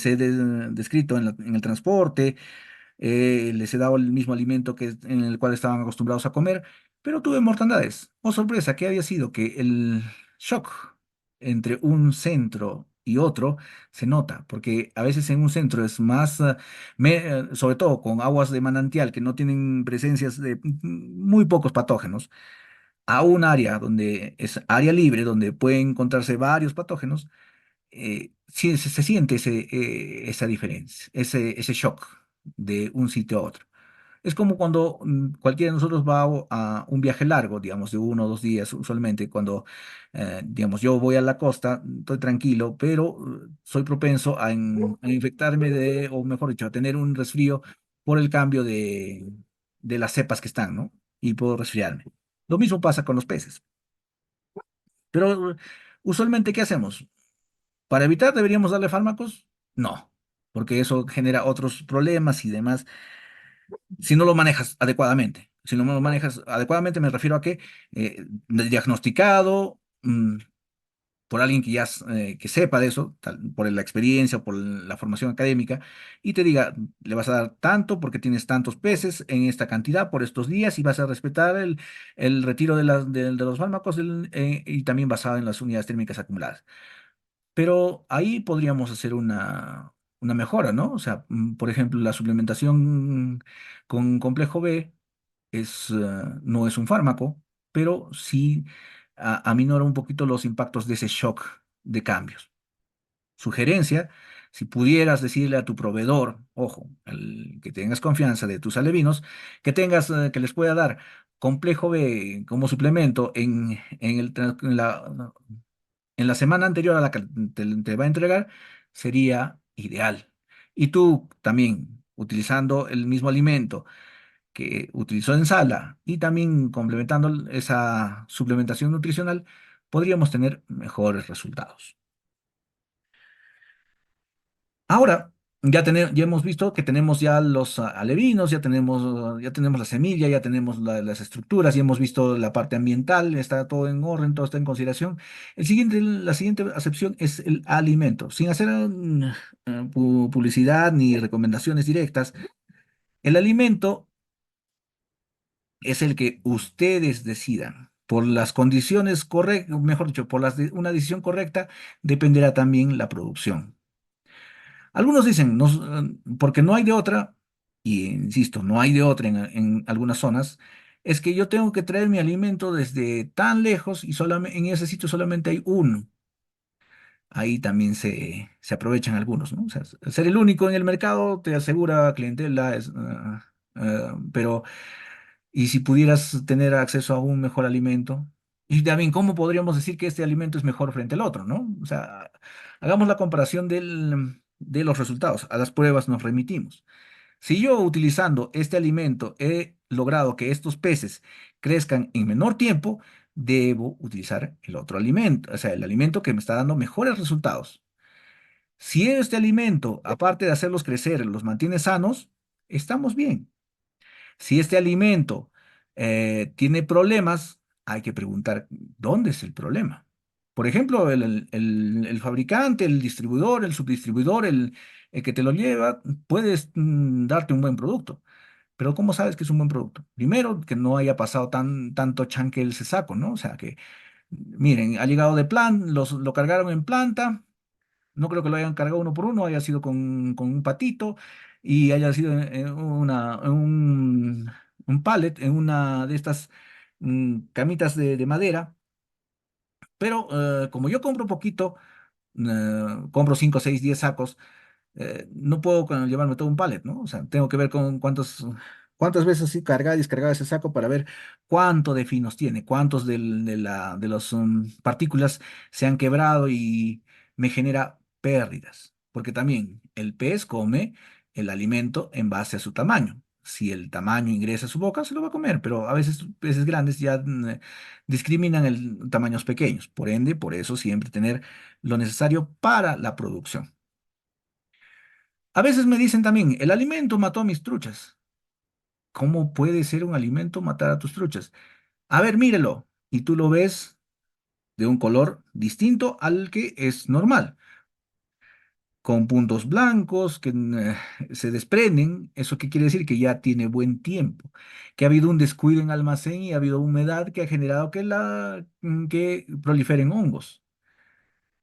he descrito en el transporte, les he dado el mismo alimento en el cual estaban acostumbrados a comer, pero tuve mortandades. Oh, sorpresa, ¿qué había sido? Que el shock entre un centro y otro se nota, porque a veces en un centro es más, sobre todo con aguas de manantial que no tienen presencias de muy pocos patógenos, a un área donde es área libre, donde pueden encontrarse varios patógenos, sí se siente esa diferencia, ese shock de un sitio a otro. Es como cuando cualquiera de nosotros va a un viaje largo, digamos, de 1 o 2 días usualmente, cuando, digamos, yo voy a la costa, estoy tranquilo, pero soy propenso a infectarme o mejor dicho, a tener un resfrío por el cambio de las cepas que están, ¿no? Y puedo resfriarme. Lo mismo pasa con los peces. Pero usualmente, ¿qué hacemos? Para evitar, ¿deberíamos darle fármacos? No, porque eso genera otros problemas y demás si no lo manejas adecuadamente. Si no lo manejas adecuadamente, me refiero a que diagnosticado por alguien que que sepa de eso, por la experiencia, por la formación académica, y te diga, le vas a dar tanto porque tienes tantos peces en esta cantidad por estos días y vas a respetar el retiro de los fármacos y también basado en las unidades térmicas acumuladas. Pero ahí podríamos hacer una mejora, ¿no? O sea, por ejemplo, la suplementación con complejo B no es un fármaco, pero sí aminora un poquito los impactos de ese shock de cambios. Sugerencia, si pudieras decirle a tu proveedor, ojo, que tengas confianza de tus alevinos, que les pueda dar complejo B como suplemento en la semana anterior a la que te va a entregar, sería ideal. Y tú también, utilizando el mismo alimento que utilizó en sala y también complementando esa suplementación nutricional, podríamos tener mejores resultados. Ahora, ya hemos visto que tenemos ya los alevinos, ya tenemos la semilla, ya tenemos las estructuras, ya hemos visto la parte ambiental, está todo en orden, todo está en consideración. La siguiente acepción es el alimento. Sin hacer publicidad ni recomendaciones directas, el alimento es el que ustedes decidan. Por las condiciones correctas, mejor dicho, una decisión correcta, dependerá también la producción. Algunos dicen, porque no hay de otra, y insisto, no hay de otra en algunas zonas, es que yo tengo que traer mi alimento desde tan lejos y solamente, en ese sitio solamente hay uno. Ahí también se aprovechan algunos, ¿no? O sea, ser el único en el mercado te asegura clientela, pero y si pudieras tener acceso a un mejor alimento, y también cómo podríamos decir que este alimento es mejor frente al otro, ¿no? O sea, hagamos la comparación de los resultados, a las pruebas nos remitimos. Si yo utilizando este alimento he logrado que estos peces crezcan en menor tiempo, debo utilizar el otro alimento, o sea, el alimento que me está dando mejores resultados. Si este alimento, aparte de hacerlos crecer, los mantiene sanos, estamos bien. Si este alimento tiene problemas, hay que preguntar dónde es el problema. Por ejemplo, el fabricante, el distribuidor, el subdistribuidor, el que te lo lleva, puedes darte un buen producto. Pero ¿cómo sabes que es un buen producto? Primero, que no haya pasado tanto chanque el saco, ¿no? O sea, que, miren, ha llegado de plan, lo cargaron en planta, no creo que lo hayan cargado uno por uno, haya sido con un patito y haya sido en un pallet, en una de estas camitas de madera. Pero como yo compro poquito, compro 5, 6, 10 sacos, no puedo llevarme todo un pallet, ¿no? O sea, tengo que ver con cuántas veces sí cargar y descargar ese saco para ver cuánto de finos tiene, cuántos de las partículas se han quebrado y me genera pérdidas. Porque también el pez come el alimento en base a su tamaño. Si el tamaño ingresa a su boca, se lo va a comer, pero a veces peces grandes ya discriminan tamaños pequeños. Por ende, por eso siempre tener lo necesario para la producción. A veces me dicen también, el alimento mató a mis truchas. ¿Cómo puede ser un alimento matar a tus truchas? A ver, mírelo. Y tú lo ves de un color distinto al que es normal, con puntos blancos que se desprenden. ¿Eso qué quiere decir? Que ya tiene buen tiempo, que ha habido un descuido en almacén y ha habido humedad que ha generado que proliferen hongos.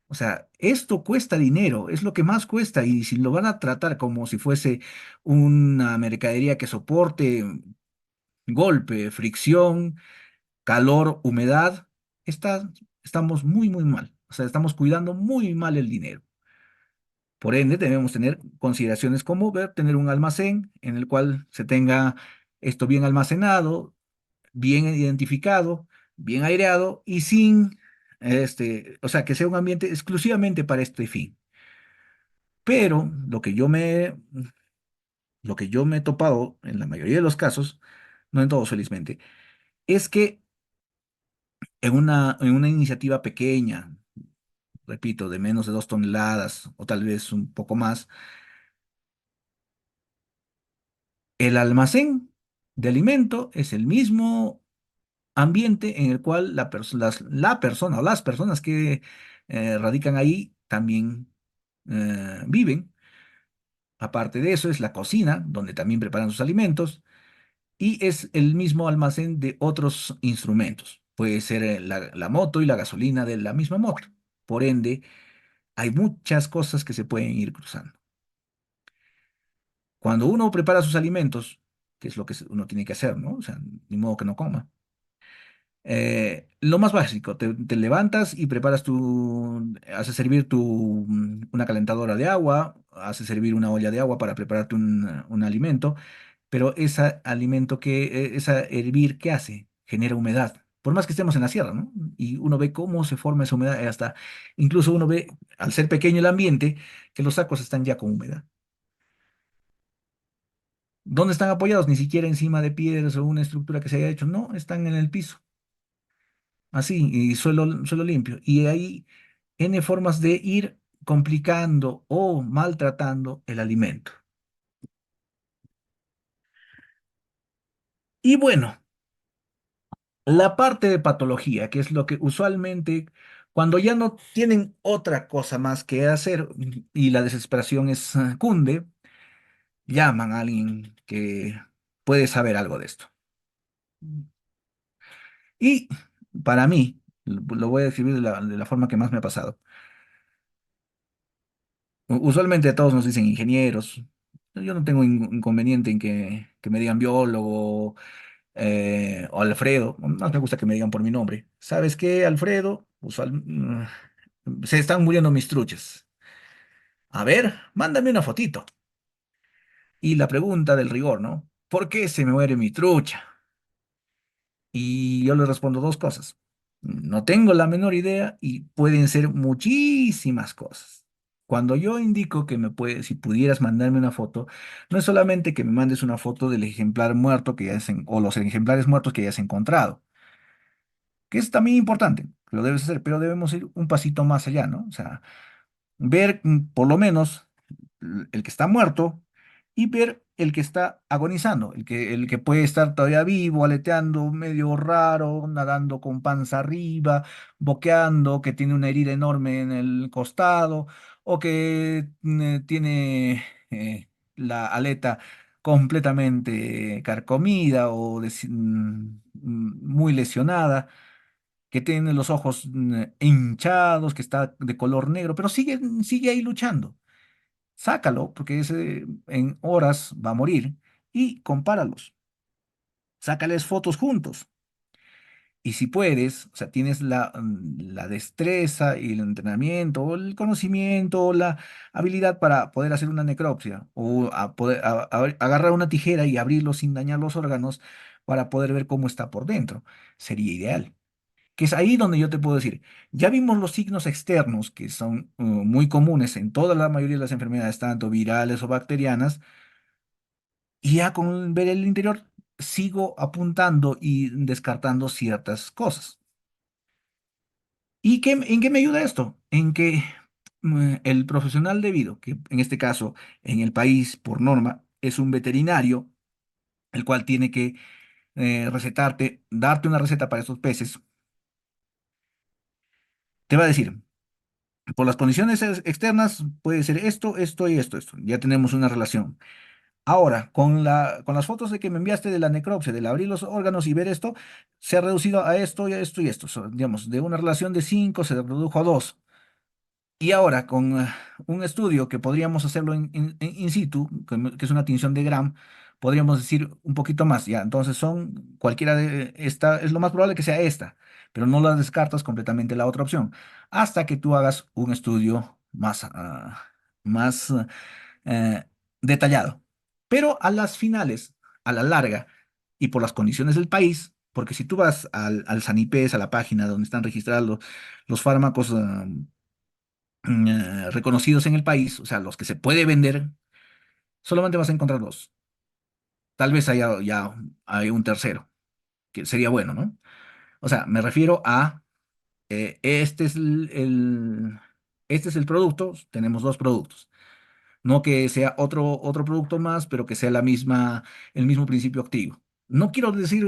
O sea, esto cuesta dinero, es lo que más cuesta, y si lo van a tratar como si fuese una mercadería que soporte golpe, fricción, calor, humedad, estamos muy, muy mal. O sea, estamos cuidando muy mal el dinero. Por ende, debemos tener consideraciones como tener un almacén en el cual se tenga esto bien almacenado, bien identificado, bien aireado y sin, o sea, que sea un ambiente exclusivamente para este fin. Pero lo que yo me he topado en la mayoría de los casos, no en todos felizmente, es que en una iniciativa pequeña, repito, de menos de 2 toneladas o tal vez un poco más, el almacén de alimento es el mismo ambiente en el cual la persona o las personas que radican ahí también viven. Aparte de eso, es la cocina, donde también preparan sus alimentos, y es el mismo almacén de otros instrumentos. Puede ser la moto y la gasolina de la misma moto. Por ende, hay muchas cosas que se pueden ir cruzando. Cuando uno prepara sus alimentos, que es lo que uno tiene que hacer, ¿no? O sea, ni modo que no coma. Lo más básico, te levantas y haces servir una calentadora de agua, haces servir una olla de agua para prepararte un alimento, pero ese alimento esa hervir, ¿qué hace? Genera humedad. Por más que estemos en la sierra, ¿no? Y uno ve cómo se forma esa humedad, incluso uno ve, al ser pequeño el ambiente, que los sacos están ya con humedad. ¿Dónde están apoyados? Ni siquiera encima de piedras o una estructura que se haya hecho, no, están en el piso. Así, y suelo limpio. Y hay N formas de ir complicando o maltratando el alimento. Y bueno, la parte de patología, que es lo que usualmente, cuando ya no tienen otra cosa más que hacer y la desesperación cunde, llaman a alguien que puede saber algo de esto. Y para mí, lo voy a describir de la forma que más me ha pasado. Usualmente todos nos dicen ingenieros. Yo no tengo inconveniente en que me digan biólogo o Alfredo. Más me gusta que me digan por mi nombre. ¿Sabes qué, Alfredo? Se están muriendo mis truchas. A ver, mándame una fotito. Y la pregunta del rigor, ¿no? ¿Por qué se me muere mi trucha? Y yo le respondo dos cosas. No tengo la menor idea y pueden ser muchísimas cosas. Cuando yo indico si pudieras mandarme una foto, no es solamente que me mandes una foto del ejemplar muerto o los ejemplares muertos que hayas encontrado, que es también importante, lo debes hacer, pero debemos ir un pasito más allá, ¿no? O sea, ver por lo menos el que está muerto y ver el que está agonizando, el que puede estar todavía vivo, aleteando, medio raro, nadando con panza arriba, boqueando, que tiene una herida enorme en el costado o que tiene la aleta completamente carcomida o muy lesionada, que tiene los ojos hinchados, que está de color negro, pero sigue ahí luchando. Sácalo, porque ese en horas va a morir, y compáralos. Sácales fotos juntos. Y si puedes, o sea, tienes la destreza y el entrenamiento, o el conocimiento, o la habilidad para poder hacer una necropsia, o poder agarrar una tijera y abrirlo sin dañar los órganos para poder ver cómo está por dentro, sería ideal. Que es ahí donde yo te puedo decir, ya vimos los signos externos que son muy comunes en toda la mayoría de las enfermedades, tanto virales o bacterianas, y ya con ver el interior sigo apuntando y descartando ciertas cosas. En qué me ayuda esto? En que el profesional debido, que en este caso en el país por norma es un veterinario, el cual tiene que recetarte, darte una receta para estos peces, te va a decir, por las condiciones externas puede ser esto, esto y esto, esto. Ya tenemos una relación. Ahora, con las fotos de que me enviaste de la necropsia, del abrir los órganos y ver esto, se ha reducido a esto y a esto y esto. Digamos, de una relación de 5 se redujo a 2. Y ahora, con un estudio que podríamos hacerlo in situ, que es una tinción de Gram, podríamos decir un poquito más, ya. Entonces son cualquiera de esta, es lo más probable que sea esta, pero no la descartas completamente la otra opción, hasta que tú hagas un estudio más eh, detallado. Pero a las finales, a la larga, y por las condiciones del país, porque si tú vas al Sanipes, a la página donde están registrados los fármacos reconocidos en el país, o sea, los que se puede vender, solamente vas a encontrar dos. Tal vez haya ya hay un tercero, que sería bueno, ¿no? O sea, me refiero a este es este es el producto, tenemos dos productos. No que sea otro producto más, pero que sea el mismo principio activo. No quiero decir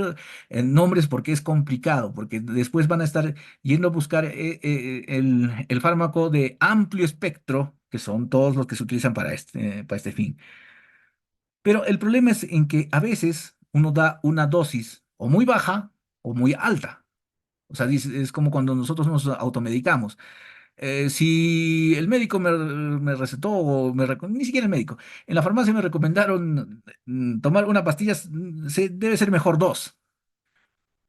nombres porque es complicado, porque después van a estar yendo a buscar el fármaco de amplio espectro, que son todos los que se utilizan para este fin. Pero el problema es en que a veces uno da una dosis o muy baja o muy alta. O sea, es como cuando nosotros nos automedicamos. Si el médico me recetó, ni siquiera el médico, en la farmacia me recomendaron tomar una pastilla, debe ser mejor dos.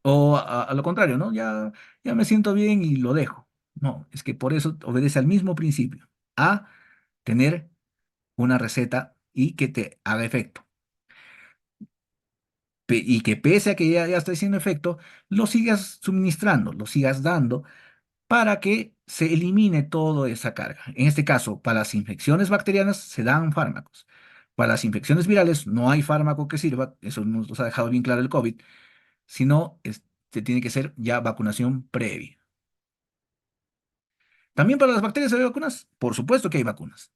O a lo contrario, ¿no? Ya me siento bien y lo dejo. No, es que por eso obedece al mismo principio, a tener una receta y que te haga efecto. Y que pese a que ya está haciendo efecto, lo sigas suministrando, lo sigas dando para que se elimine toda esa carga. En este caso, para las infecciones bacterianas se dan fármacos. Para las infecciones virales no hay fármaco que sirva, eso nos ha dejado bien claro el COVID, sino se tiene que ser ya vacunación previa. También para las bacterias hay vacunas, por supuesto que hay vacunas,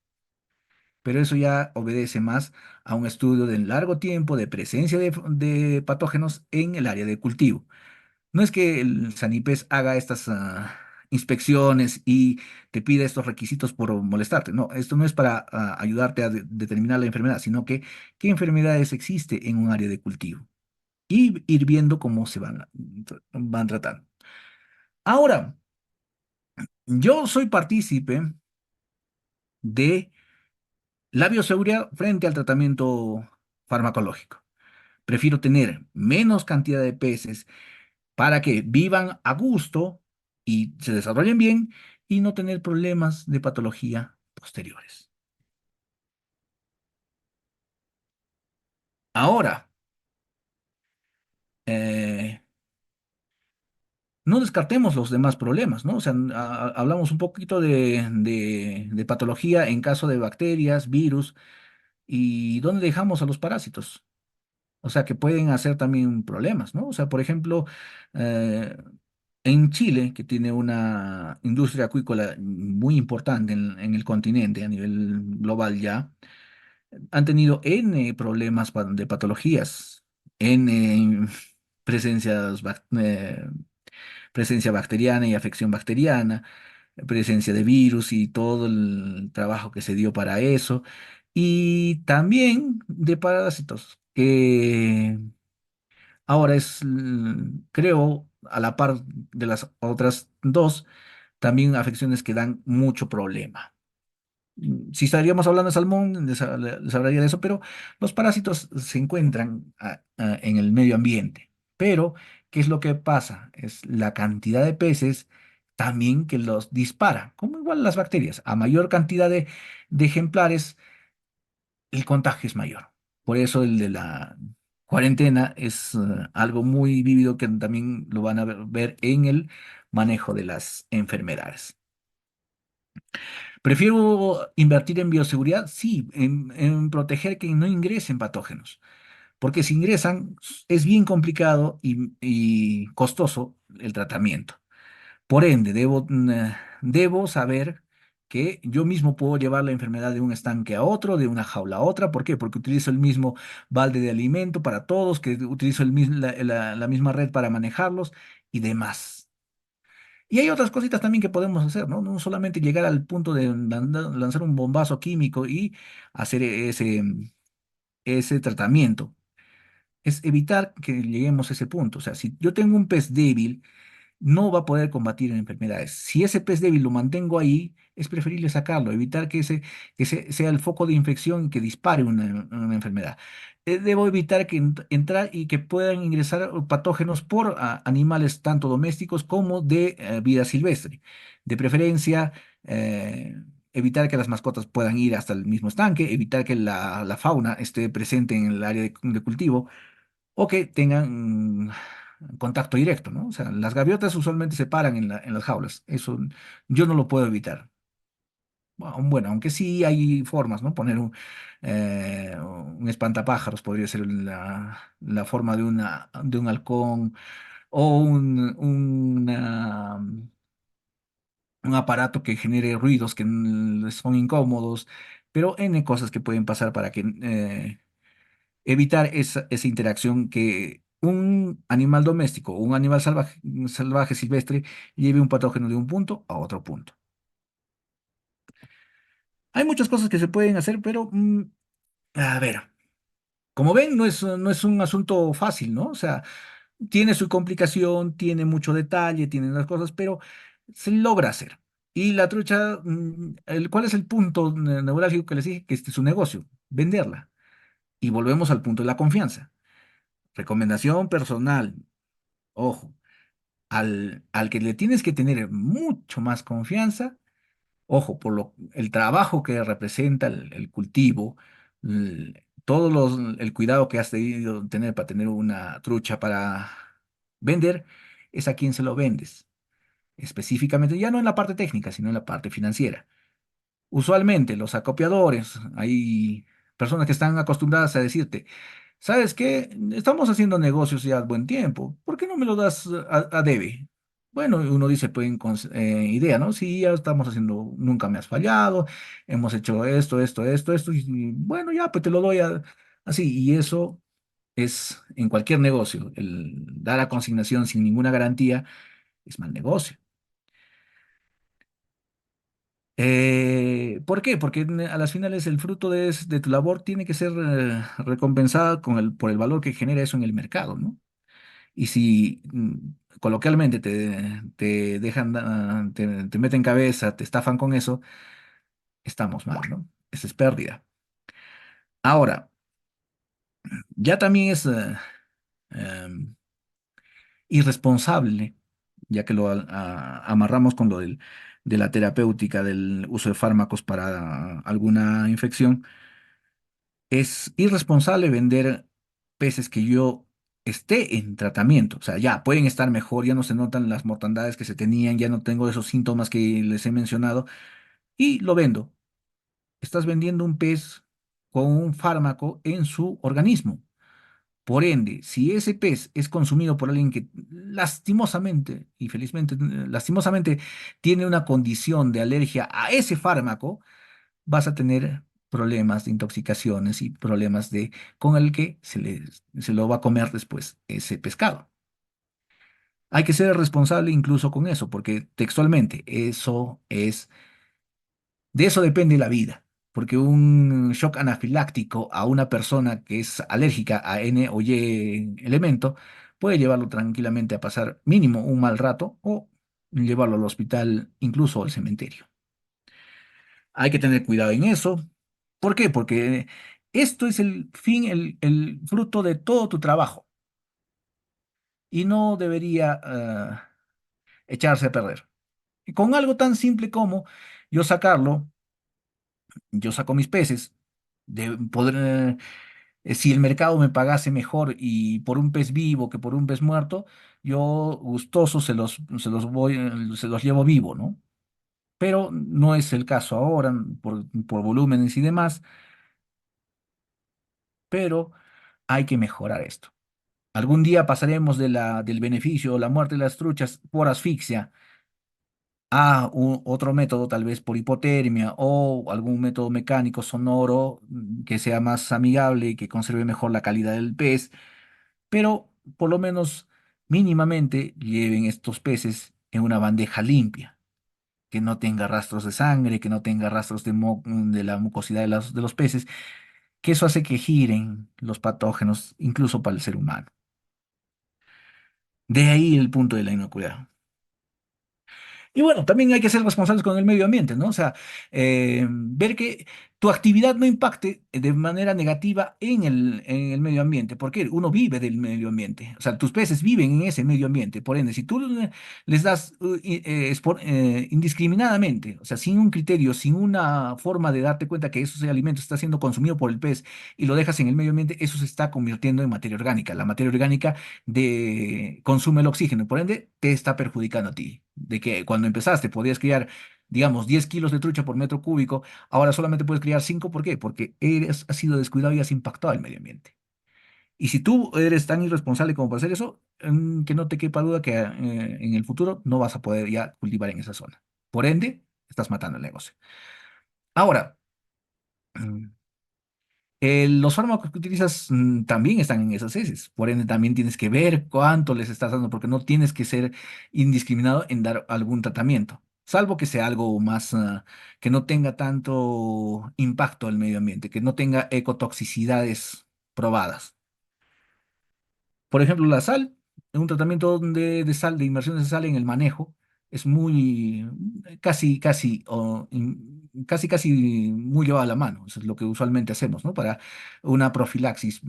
pero eso ya obedece más a un estudio de largo tiempo de presencia de patógenos en el área de cultivo. No es que el Sanipes haga estas inspecciones y te pida estos requisitos por molestarte. No, esto no es para ayudarte a determinar la enfermedad, sino que qué enfermedades existe en un área de cultivo y ir viendo cómo se van tratando. Ahora, yo soy partícipe de la bioseguridad frente al tratamiento farmacológico. Prefiero tener menos cantidad de peces para que vivan a gusto y se desarrollen bien y no tener problemas de patología posteriores. Ahora, eh, no descartemos los demás problemas, ¿no? O sea, hablamos un poquito de patología en caso de bacterias, virus, y ¿dónde dejamos a los parásitos? O sea, que pueden hacer también problemas, ¿no? O sea, por ejemplo, eh, en Chile, que tiene una industria acuícola muy importante en el continente a nivel global ya, han tenido N problemas de patologías, N presencias, presencia bacteriana y afección bacteriana, presencia de virus y todo el trabajo que se dio para eso, y también de parásitos, que ahora creo, a la par de las otras dos, también afecciones que dan mucho problema. Si estaríamos hablando de salmón, les hablaría de eso, pero los parásitos se encuentran en el medio ambiente. Pero, ¿qué es lo que pasa? Es la cantidad de peces también que los dispara, como igual las bacterias. A mayor cantidad de ejemplares, el contagio es mayor. Por eso el de la cuarentena es algo muy vívido que también lo van a ver en el manejo de las enfermedades. ¿Prefiero invertir en bioseguridad? Sí, en proteger que no ingresen patógenos, porque si ingresan es bien complicado y costoso el tratamiento. Por ende, debo saber que yo mismo puedo llevar la enfermedad de un estanque a otro, de una jaula a otra. ¿Por qué? Porque utilizo el mismo balde de alimento para todos, que utilizo la misma red para manejarlos y demás. Y hay otras cositas también que podemos hacer, ¿no? No solamente llegar al punto de lanzar un bombazo químico y hacer ese tratamiento. Es evitar que lleguemos a ese punto. O sea, si yo tengo un pez débil, no va a poder combatir enfermedades. Si ese pez débil lo mantengo ahí, es preferible sacarlo, evitar que sea el foco de infección y que dispare una enfermedad. Debo evitar que entrar y que puedan ingresar patógenos por animales tanto domésticos como de vida silvestre. De preferencia, evitar que las mascotas puedan ir hasta el mismo estanque, evitar que la fauna esté presente en el área de cultivo o que tengan contacto directo, ¿no? O sea, las gaviotas usualmente se paran en las jaulas. Eso yo no lo puedo evitar. Bueno, aunque sí hay formas, ¿no? Poner un espantapájaros podría ser la forma de un halcón o un aparato que genere ruidos que son incómodos, pero N cosas que pueden pasar para que evitar esa interacción que un animal doméstico o un animal salvaje silvestre lleve un patógeno de un punto a otro punto. Hay muchas cosas que se pueden hacer, pero a ver, como ven, no es un asunto fácil, ¿no? O sea, tiene su complicación, tiene mucho detalle, tiene las cosas, pero se logra hacer. Y la trucha, ¿cuál es el punto neurálgico que les dije? Que este es su negocio, venderla. Y volvemos al punto de la confianza. Recomendación personal. Ojo, al que le tienes que tener mucho más confianza, ojo, el trabajo que representa el cultivo, el cuidado que has debido tener para tener una trucha para vender, es a quien se lo vendes. Específicamente, ya no en la parte técnica, sino en la parte financiera. Usualmente los acopiadores, hay personas que están acostumbradas a decirte, ¿sabes qué? Estamos haciendo negocios ya buen tiempo. ¿Por qué no me lo das a debe? Bueno, uno dice, pues, idea, ¿no? Sí, ya estamos haciendo, nunca me has fallado, hemos hecho esto, y bueno, ya, pues te lo doy así. Y eso es en cualquier negocio. El dar a consignación sin ninguna garantía es mal negocio. ¿Por qué? Porque a las finales el fruto de tu labor tiene que ser recompensado por el valor que genera eso en el mercado, ¿no? Y si coloquialmente te dejan, te meten cabeza, te estafan con eso, estamos mal, ¿no? Esa es pérdida. Ahora, ya también es em, irresponsable, ya que lo amarramos con de la terapéutica, del uso de fármacos para alguna infección. Es irresponsable vender peces que yo esté en tratamiento. O sea, ya pueden estar mejor, ya no se notan las mortandades que se tenían, ya no tengo esos síntomas que les he mencionado y lo vendo. Estás vendiendo un pez con un fármaco en su organismo. Por ende, si ese pez es consumido por alguien que lastimosamente y felizmente, lastimosamente tiene una condición de alergia a ese fármaco, vas a tener problemas de intoxicaciones y problemas con el que se lo va a comer después ese pescado. Hay que ser responsable incluso con eso, porque textualmente de eso depende la vida, porque un shock anafiláctico a una persona que es alérgica a N o Y elemento puede llevarlo tranquilamente a pasar mínimo un mal rato o llevarlo al hospital, incluso al cementerio. Hay que tener cuidado en eso. ¿Por qué? Porque esto es el fin, el fruto de todo tu trabajo. y no debería echarse a perder. Y con algo tan simple como yo sacarlo, yo saco mis peces, de poder, si el mercado me pagase mejor y por un pez vivo que por un pez muerto, yo gustoso se los llevo vivo, ¿no? Pero no es el caso ahora por volúmenes y demás, pero hay que mejorar esto. Algún día pasaremos del beneficio o la muerte de las truchas por asfixia a otro método, tal vez por hipotermia o algún método mecánico sonoro que sea más amigable y que conserve mejor la calidad del pez, pero por lo menos mínimamente lleven estos peces en una bandeja limpia, que no tenga rastros de sangre, que no tenga rastros de la mucosidad de los peces, que eso hace que giren los patógenos incluso para el ser humano. De ahí el punto de la inocuidad. Y bueno, también hay que ser responsables con el medio ambiente, ¿no? O sea, ver que tu actividad no impacte de manera negativa en el medio ambiente, porque uno vive del medio ambiente, o sea, tus peces viven en ese medio ambiente, por ende, si tú les das indiscriminadamente, o sea, sin un criterio, sin una forma de darte cuenta que ese alimento está siendo consumido por el pez y lo dejas en el medio ambiente, eso se está convirtiendo en materia orgánica. La materia orgánica consume el oxígeno, por ende te está perjudicando a ti. De que cuando empezaste podías criar, digamos, 10 kilos de trucha por metro cúbico, ahora solamente puedes criar 5. ¿Por qué? Porque has sido descuidado y has impactado al medio ambiente. Y si tú eres tan irresponsable como para hacer eso, que no te quepa duda que en el futuro no vas a poder ya cultivar en esa zona. Por ende, estás matando el negocio. Ahora, los fármacos que utilizas también están en esas heces, por ende también tienes que ver cuánto les estás dando, porque no tienes que ser indiscriminado en dar algún tratamiento, salvo que sea algo más, que no tenga tanto impacto al medio ambiente, que no tenga ecotoxicidades probadas. Por ejemplo, la sal, un tratamiento de sal, de inmersión de sal en el manejo, es muy, casi muy llevado a la mano. Eso es lo que usualmente hacemos, ¿no? Para una profilaxis.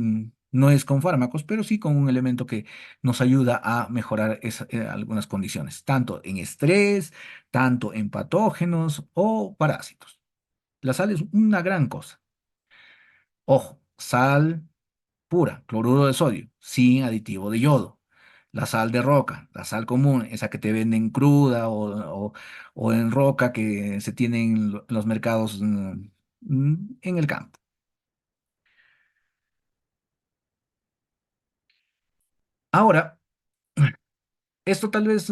No es con fármacos, pero sí con un elemento que nos ayuda a mejorar algunas condiciones, tanto en estrés, tanto en patógenos o parásitos. La sal es una gran cosa. Ojo, sal pura, cloruro de sodio, sin aditivo de yodo. La sal de roca, la sal común, esa que te venden cruda o en roca que se tiene en los mercados en el campo. Ahora, esto tal vez,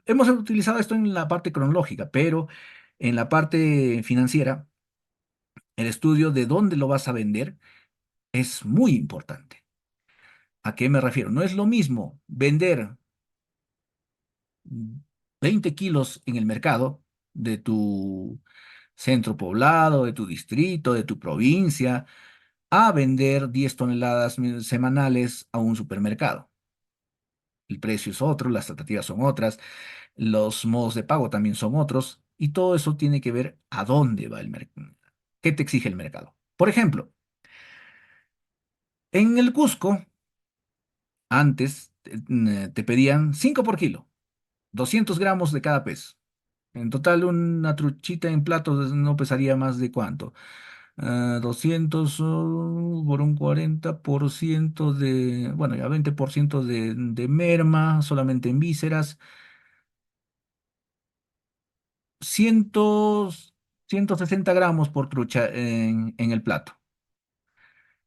hemos utilizado esto en la parte cronológica, pero en la parte financiera, el estudio de dónde lo vas a vender es muy importante. ¿A qué me refiero? No es lo mismo vender 20 kilos en el mercado de tu centro poblado, de tu distrito, de tu provincia, a vender 10 toneladas semanales a un supermercado. El precio es otro, las tratativas son otras, los modos de pago también son otros, y todo eso tiene que ver a dónde va el mercado, qué te exige el mercado. Por ejemplo, en el Cusco, antes te pedían 5 por kilo, 200 gramos de cada pez. En total, una truchita en plato no pesaría más de cuánto. 200 por un 40% bueno, ya 20% de merma, solamente en vísceras, 100, 160 gramos por trucha en el plato.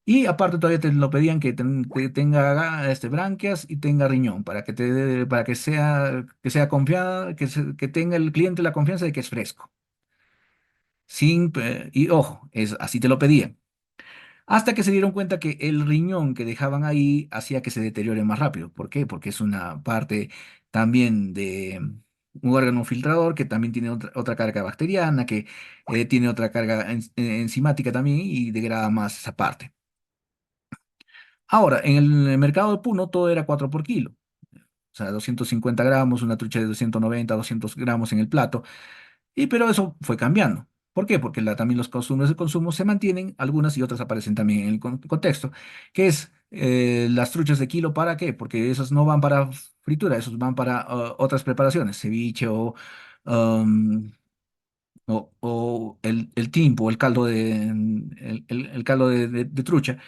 Y aparte todavía te lo pedían que tenga branquias y tenga riñón, para que sea confiada, que tenga el cliente la confianza de que es fresco. Y ojo, así te lo pedían. Hasta que se dieron cuenta que el riñón que dejaban ahí hacía que se deteriore más rápido. ¿Por qué? Porque es una parte también de un órgano filtrador que también tiene otra carga bacteriana, que tiene otra carga enzimática también y degrada más esa parte. Ahora, en el mercado de Puno todo era 4 por kilo. O sea, 250 gramos, una trucha de 290, 200 gramos en el plato. Pero eso fue cambiando. ¿Por qué? Porque también los costumbres de consumo se mantienen, algunas y otras aparecen también en el contexto, que es Las truchas de kilo, ¿para qué? Porque esos no van para fritura, esos van para otras preparaciones, ceviche um, o el timpo, el caldo el caldo de trucha.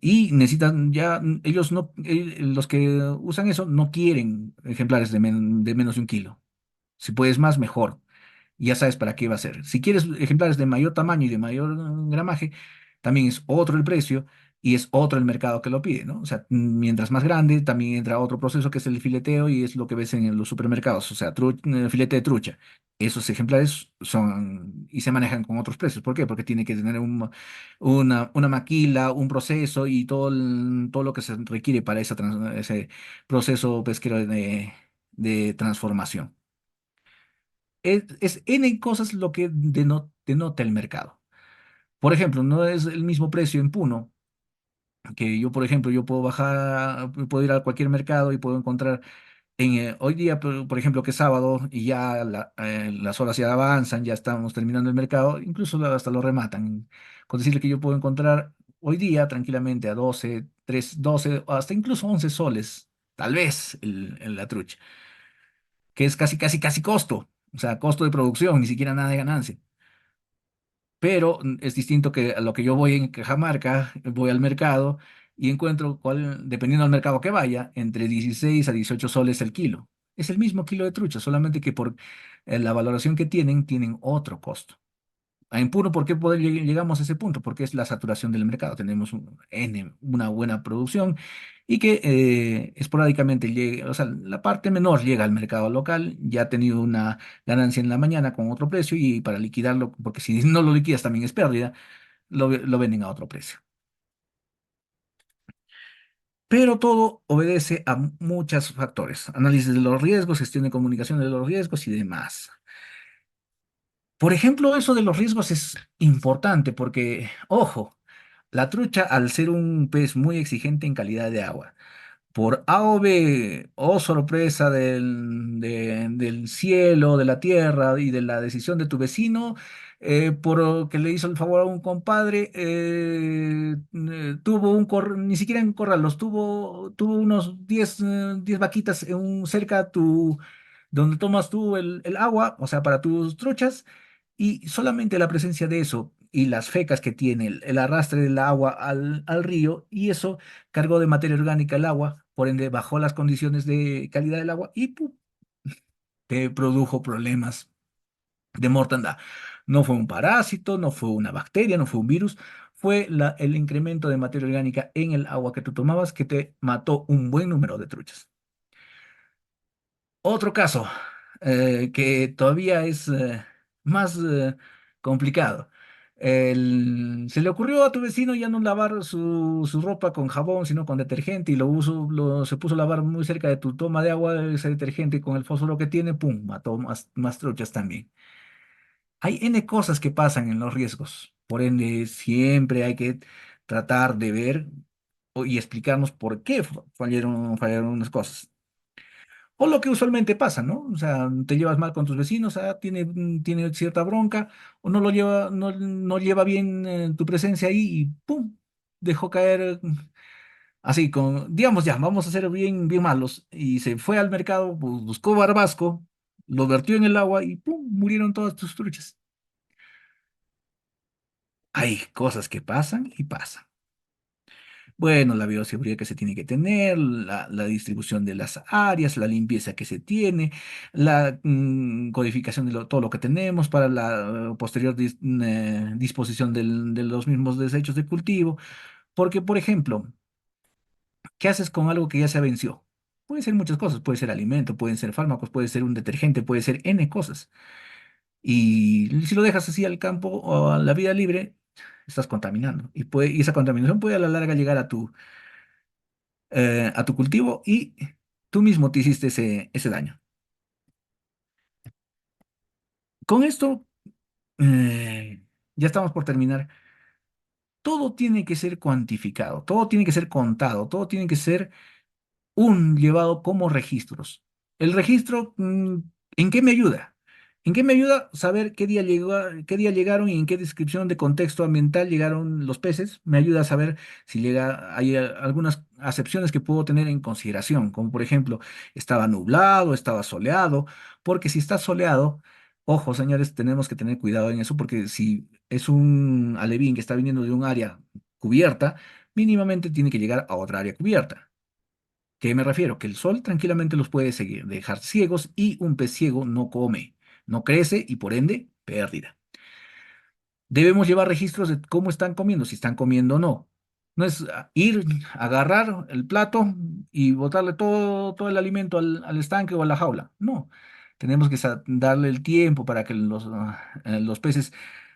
Y necesitan ya, ellos no, los que usan eso no quieren ejemplares de menos de un kilo. Si puedes más, mejor. Ya sabes para qué va a ser. Si quieres ejemplares de mayor tamaño y de mayor gramaje, también es otro el precio y es otro el mercado que lo pide, ¿no? O sea, mientras más grande, también entra otro proceso que es el fileteo y es lo que ves en los supermercados, o sea, filete de trucha. Esos ejemplares son y se manejan con otros precios. ¿Por qué? Porque tiene que tener una maquila, un proceso y todo lo que se requiere para ese proceso pesquero de transformación. Es N cosas lo que denota el mercado. Por ejemplo, no es el mismo precio en Puno, que yo, por ejemplo, yo puedo bajar, puedo ir a cualquier mercado y puedo encontrar hoy día, por ejemplo, que es sábado y ya las horas ya avanzan, ya estamos terminando el mercado, incluso hasta lo rematan. Con decirle que yo puedo encontrar hoy día tranquilamente a 12 3 12 o hasta incluso 11 soles, tal vez la trucha, que es casi, casi, casi costo. O sea, costo de producción, ni siquiera nada de ganancia. Pero es distinto que a lo que yo voy en Cajamarca, voy al mercado y encuentro, dependiendo del mercado que vaya, entre 16 a 18 soles el kilo. Es el mismo kilo de trucha, solamente que por la valoración que tienen otro costo. En puro, ¿por qué llegamos a ese punto? Porque es la saturación del mercado. Tenemos una buena producción y que esporádicamente llega, o sea, la parte menor llega al mercado local, ya ha tenido una ganancia en la mañana con otro precio y para liquidarlo, porque si no lo liquidas también es pérdida, lo venden a otro precio. Pero todo obedece a muchos factores: análisis de los riesgos, gestión de comunicación de los riesgos y demás. Por ejemplo, eso de los riesgos es importante porque, ojo, la trucha, al ser un pez muy exigente en calidad de agua, por A o B, o sorpresa del cielo, de la tierra y de la decisión de tu vecino, por que le hizo el favor a un compadre, tuvo ni siquiera en corral, tuvo unos 10 vaquitas cerca a donde tomas tú el agua, o sea, para tus truchas, y solamente la presencia de eso y las fecas que tiene el arrastre del agua al río, y eso cargó de materia orgánica el agua, por ende bajó las condiciones de calidad del agua y ¡pum! Te produjo problemas de mortandad. No fue un parásito, no fue una bacteria, no fue un virus, fue el incremento de materia orgánica en el agua que tú tomabas que te mató un buen número de truchas. Otro caso que todavía es más complicado. Se le ocurrió a tu vecino ya no lavar su ropa con jabón, sino con detergente y se puso a lavar muy cerca de tu toma de agua, ese detergente con el fósforo que tiene, ¡pum! Mató más truchas también. Hay N cosas que pasan en los riesgos. Por ende, siempre hay que tratar de ver y explicarnos por qué fallaron unas cosas. O lo que usualmente pasa, ¿no? O sea, te llevas mal con tus vecinos, tiene cierta bronca, o no lleva bien tu presencia ahí y ¡pum! Dejó caer así, digamos ya, vamos a ser bien, bien malos. Y se fue al mercado, buscó barbasco, lo vertió en el agua y ¡pum! Murieron todas tus truchas. Hay cosas que pasan y pasan. Bueno, la bioseguridad que se tiene que tener, la distribución de las áreas, la limpieza que se tiene, la codificación de todo lo que tenemos para la posterior disposición de los mismos desechos de cultivo. Porque, por ejemplo, ¿qué haces con algo que ya se venció? Puede ser muchas cosas, puede ser alimento, pueden ser fármacos, puede ser un detergente, puede ser N cosas. Y si lo dejas así al campo o a la vida libre, estás contaminando. Y esa contaminación puede a la larga llegar a tu cultivo y tú mismo te hiciste ese daño. Con esto, ya estamos por terminar. Todo tiene que ser cuantificado, todo tiene que ser contado, todo tiene que ser llevado como registros. El registro, ¿en qué me ayuda? ¿En qué me ayuda saber qué día llegó, qué día llegaron y en qué descripción de contexto ambiental llegaron los peces? Me ayuda a saber si hay algunas acepciones que puedo tener en consideración, como por ejemplo, estaba nublado, estaba soleado, porque si está soleado, ojo, señores, tenemos que tener cuidado en eso, porque si es un alevín que está viniendo de un área cubierta, mínimamente tiene que llegar a otra área cubierta. ¿Qué me refiero? Que el sol tranquilamente los puede seguir, dejar ciegos y un pez ciego no come, no crece y por ende pérdida. Debemos llevar registros de cómo están comiendo, si están comiendo o no. No es ir, agarrar el plato y botarle todo el alimento al estanque o a la jaula. No, tenemos que darle el tiempo para que los peces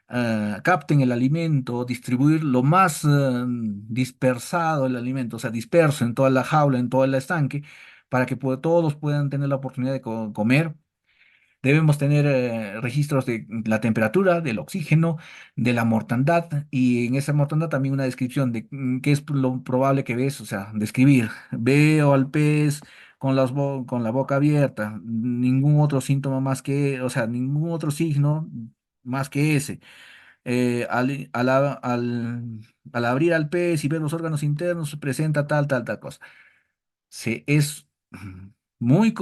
capten el alimento, distribuir lo más dispersado el alimento, o sea, disperso en toda la jaula, en todo el estanque, para que todos puedan tener la oportunidad de comer. Debemos tener registros de la temperatura, del oxígeno, de la mortandad y en esa mortandad también una descripción de qué es lo probable que ves, o sea, describir. Veo al pez con la boca abierta, ningún otro síntoma más que, o sea, ningún otro signo más que ese. Al abrir al pez y ver los órganos internos, se presenta tal cosa. Es muy,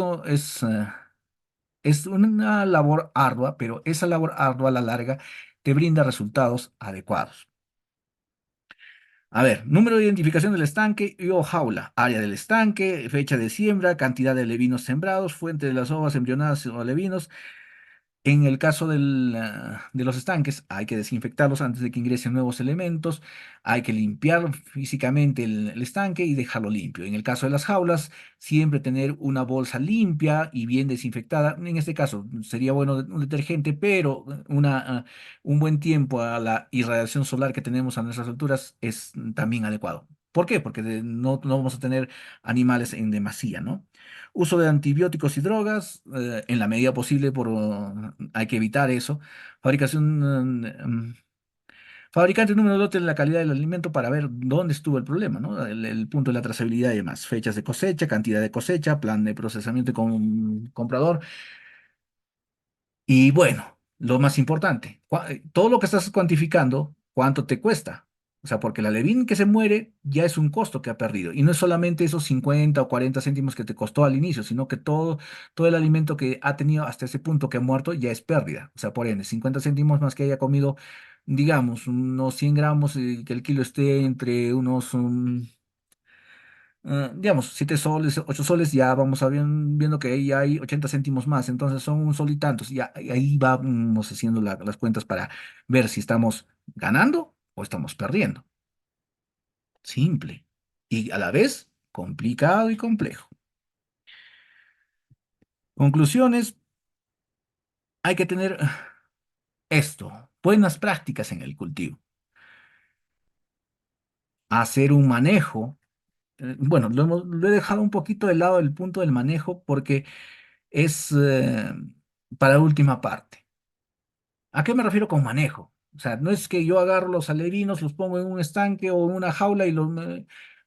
es una labor ardua, pero esa labor ardua a la larga te brinda resultados adecuados. A ver, número de identificación del estanque y o jaula, área del estanque, fecha de siembra, cantidad de levinos sembrados, fuente de las ovas embrionadas o levinos, en el caso de los estanques, hay que desinfectarlos antes de que ingresen nuevos elementos, hay que limpiar físicamente el estanque y dejarlo limpio. En el caso de las jaulas, siempre tener una bolsa limpia y bien desinfectada. En este caso, sería bueno un detergente, pero un buen tiempo a la irradiación solar que tenemos a nuestras alturas es también adecuado. ¿Por qué? Porque no vamos a tener animales en demasía, ¿no? Uso de antibióticos y drogas, en la medida posible, hay que evitar eso. Fabricación, fabricante número 2 de la calidad del alimento para ver dónde estuvo el problema, ¿no? El punto de la trazabilidad y demás. Fechas de cosecha, cantidad de cosecha, plan de procesamiento con comprador. Y bueno, lo más importante, todo lo que estás cuantificando, ¿cuánto te cuesta? O sea, porque la Levin que se muere ya es un costo que ha perdido. Y no es solamente esos 50 o 40 céntimos que te costó al inicio, sino que todo el alimento que ha tenido hasta ese punto que ha muerto ya es pérdida. O sea, por ende, 50 céntimos más que haya comido, digamos, unos 100 gramos, que el kilo esté entre unos digamos, 7 soles, 8 soles, ya vamos viendo que ahí hay 80 céntimos más, entonces son un sol y tantos, y ahí vamos haciendo las cuentas para ver si estamos ganando o estamos perdiendo. Simple. Y a la vez complicado y complejo. Conclusiones, hay que tener esto, buenas prácticas en el cultivo, hacer un manejo. Bueno, lo he dejado un poquito de lado el punto del manejo porque es para la última parte. ¿A qué me refiero con manejo? O sea, no es que yo agarro los alevines, los pongo en un estanque o en una jaula y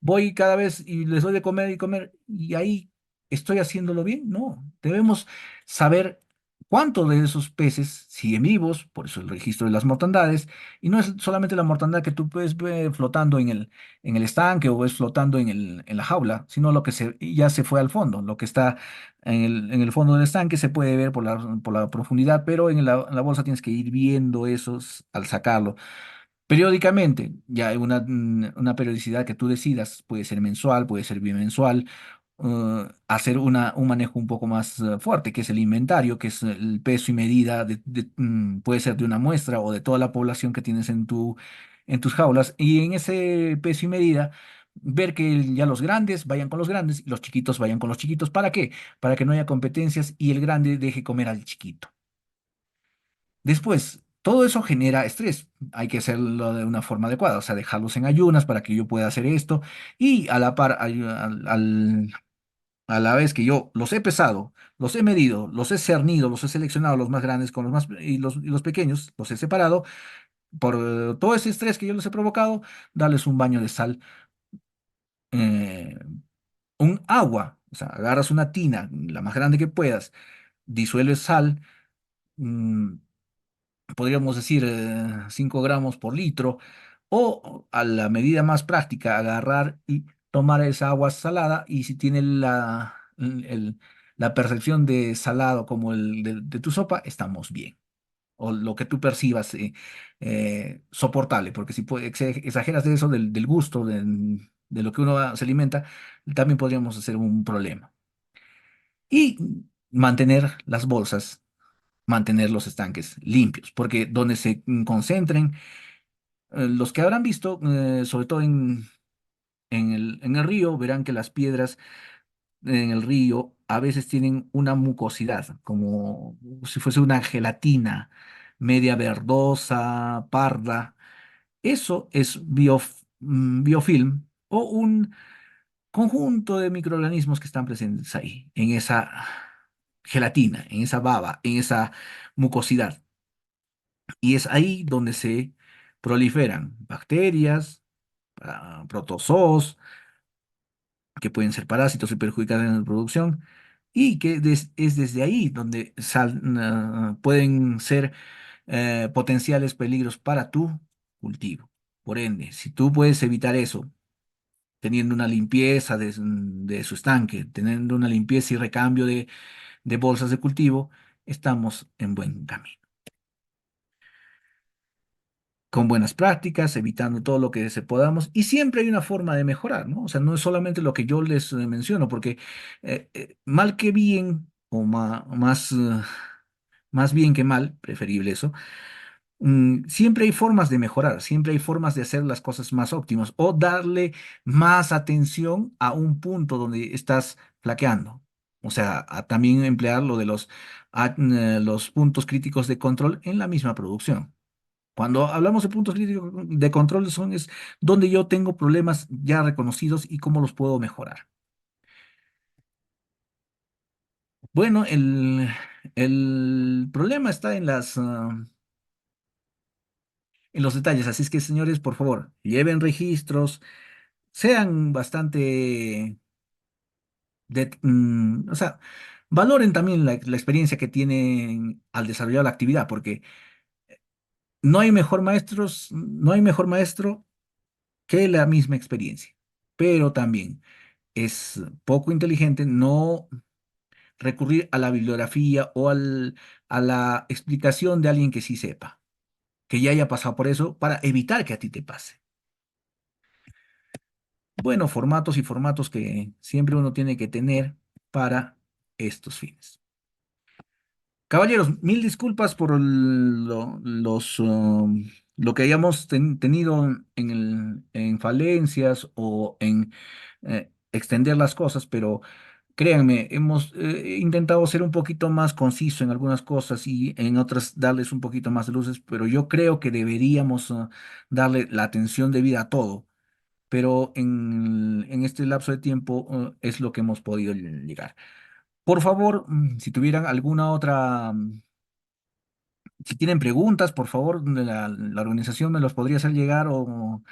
voy cada vez y les doy de comer y comer y ahí estoy haciéndolo bien. No, debemos saber cuánto de esos peces siguen vivos, por eso el registro de las mortandades, y no es solamente la mortandad que tú puedes ver flotando en el estanque o ves flotando en la jaula, sino lo que ya se fue al fondo, lo que está en el fondo del estanque se puede ver por la profundidad, pero en la bolsa tienes que ir viendo esos al sacarlo. Periódicamente, ya hay una periodicidad que tú decidas, puede ser mensual, puede ser bimensual, hacer un manejo un poco más fuerte, que es el inventario, que es el peso y medida, puede ser de una muestra o de toda la población que tienes en tus jaulas, y en ese peso y medida, ver que ya los grandes vayan con los grandes y los chiquitos vayan con los chiquitos. ¿Para qué? Para que no haya competencias y el grande deje comer al chiquito. Después, todo eso genera estrés. Hay que hacerlo de una forma adecuada, o sea, dejarlos en ayunas para que yo pueda hacer esto y a la par, a la vez que yo los he pesado, los he medido, los he cernido, los he seleccionado, los más grandes con los más y los pequeños, los he separado, por todo ese estrés que yo les he provocado, darles un baño de sal, eh, un agua, o sea, agarras una tina, la más grande que puedas, disuelves sal mm, podríamos decir 5 gramos por litro, o a la medida más práctica, agarrar y tomar esa agua salada y si tiene la percepción de salado como el de tu sopa, estamos bien. O lo que tú percibas soportable, porque si exageras de eso, del gusto, de lo que uno se alimenta, también podríamos hacer un problema. Y mantener las bolsas, mantener los estanques limpios, porque donde se concentren, los que habrán visto, sobre todo en el río, verán que las piedras en el río a veces tienen una mucosidad, como si fuese una gelatina media verdosa, parda. Eso es biofilm o un conjunto de microorganismos que están presentes ahí, en esa gelatina, en esa baba, en esa mucosidad. Y es ahí donde se proliferan bacterias, protozoos, que pueden ser parásitos y perjudicar en la producción, y que es desde ahí donde pueden ser potenciales peligros para tu cultivo. Por ende, si tú puedes evitar eso, teniendo una limpieza de su estanque, teniendo una limpieza y recambio de bolsas de cultivo, estamos en buen camino. Con buenas prácticas, evitando todo lo que se podamos, y siempre hay una forma de mejorar, ¿no? O sea, no es solamente lo que yo les menciono, porque mal que bien, o más bien que mal, preferible eso, siempre hay formas de mejorar, siempre hay formas de hacer las cosas más óptimas o darle más atención a un punto donde estás flaqueando. O sea, también emplear lo de los puntos críticos de control en la misma producción. Cuando hablamos de puntos críticos de control es donde yo tengo problemas ya reconocidos y cómo los puedo mejorar. Bueno, el problema está en los detalles, así es que señores, por favor, lleven registros, sean bastante, o sea, valoren también la experiencia que tienen al desarrollar la actividad, porque no hay mejor maestro que la misma experiencia, pero también es poco inteligente no recurrir a la bibliografía o a la explicación de alguien que sí sepa, que ya haya pasado por eso para evitar que a ti te pase. Bueno, formatos y formatos que siempre uno tiene que tener para estos fines. Caballeros, mil disculpas por lo que hayamos tenido en falencias o en extender las cosas, pero créanme, hemos intentado ser un poquito más conciso en algunas cosas y en otras darles un poquito más de luces, pero yo creo que deberíamos darle la atención debida a todo, pero en este lapso de tiempo es lo que hemos podido llegar. Por favor, si tuvieran alguna otra, si tienen preguntas, por favor, la organización me los podría hacer llegar o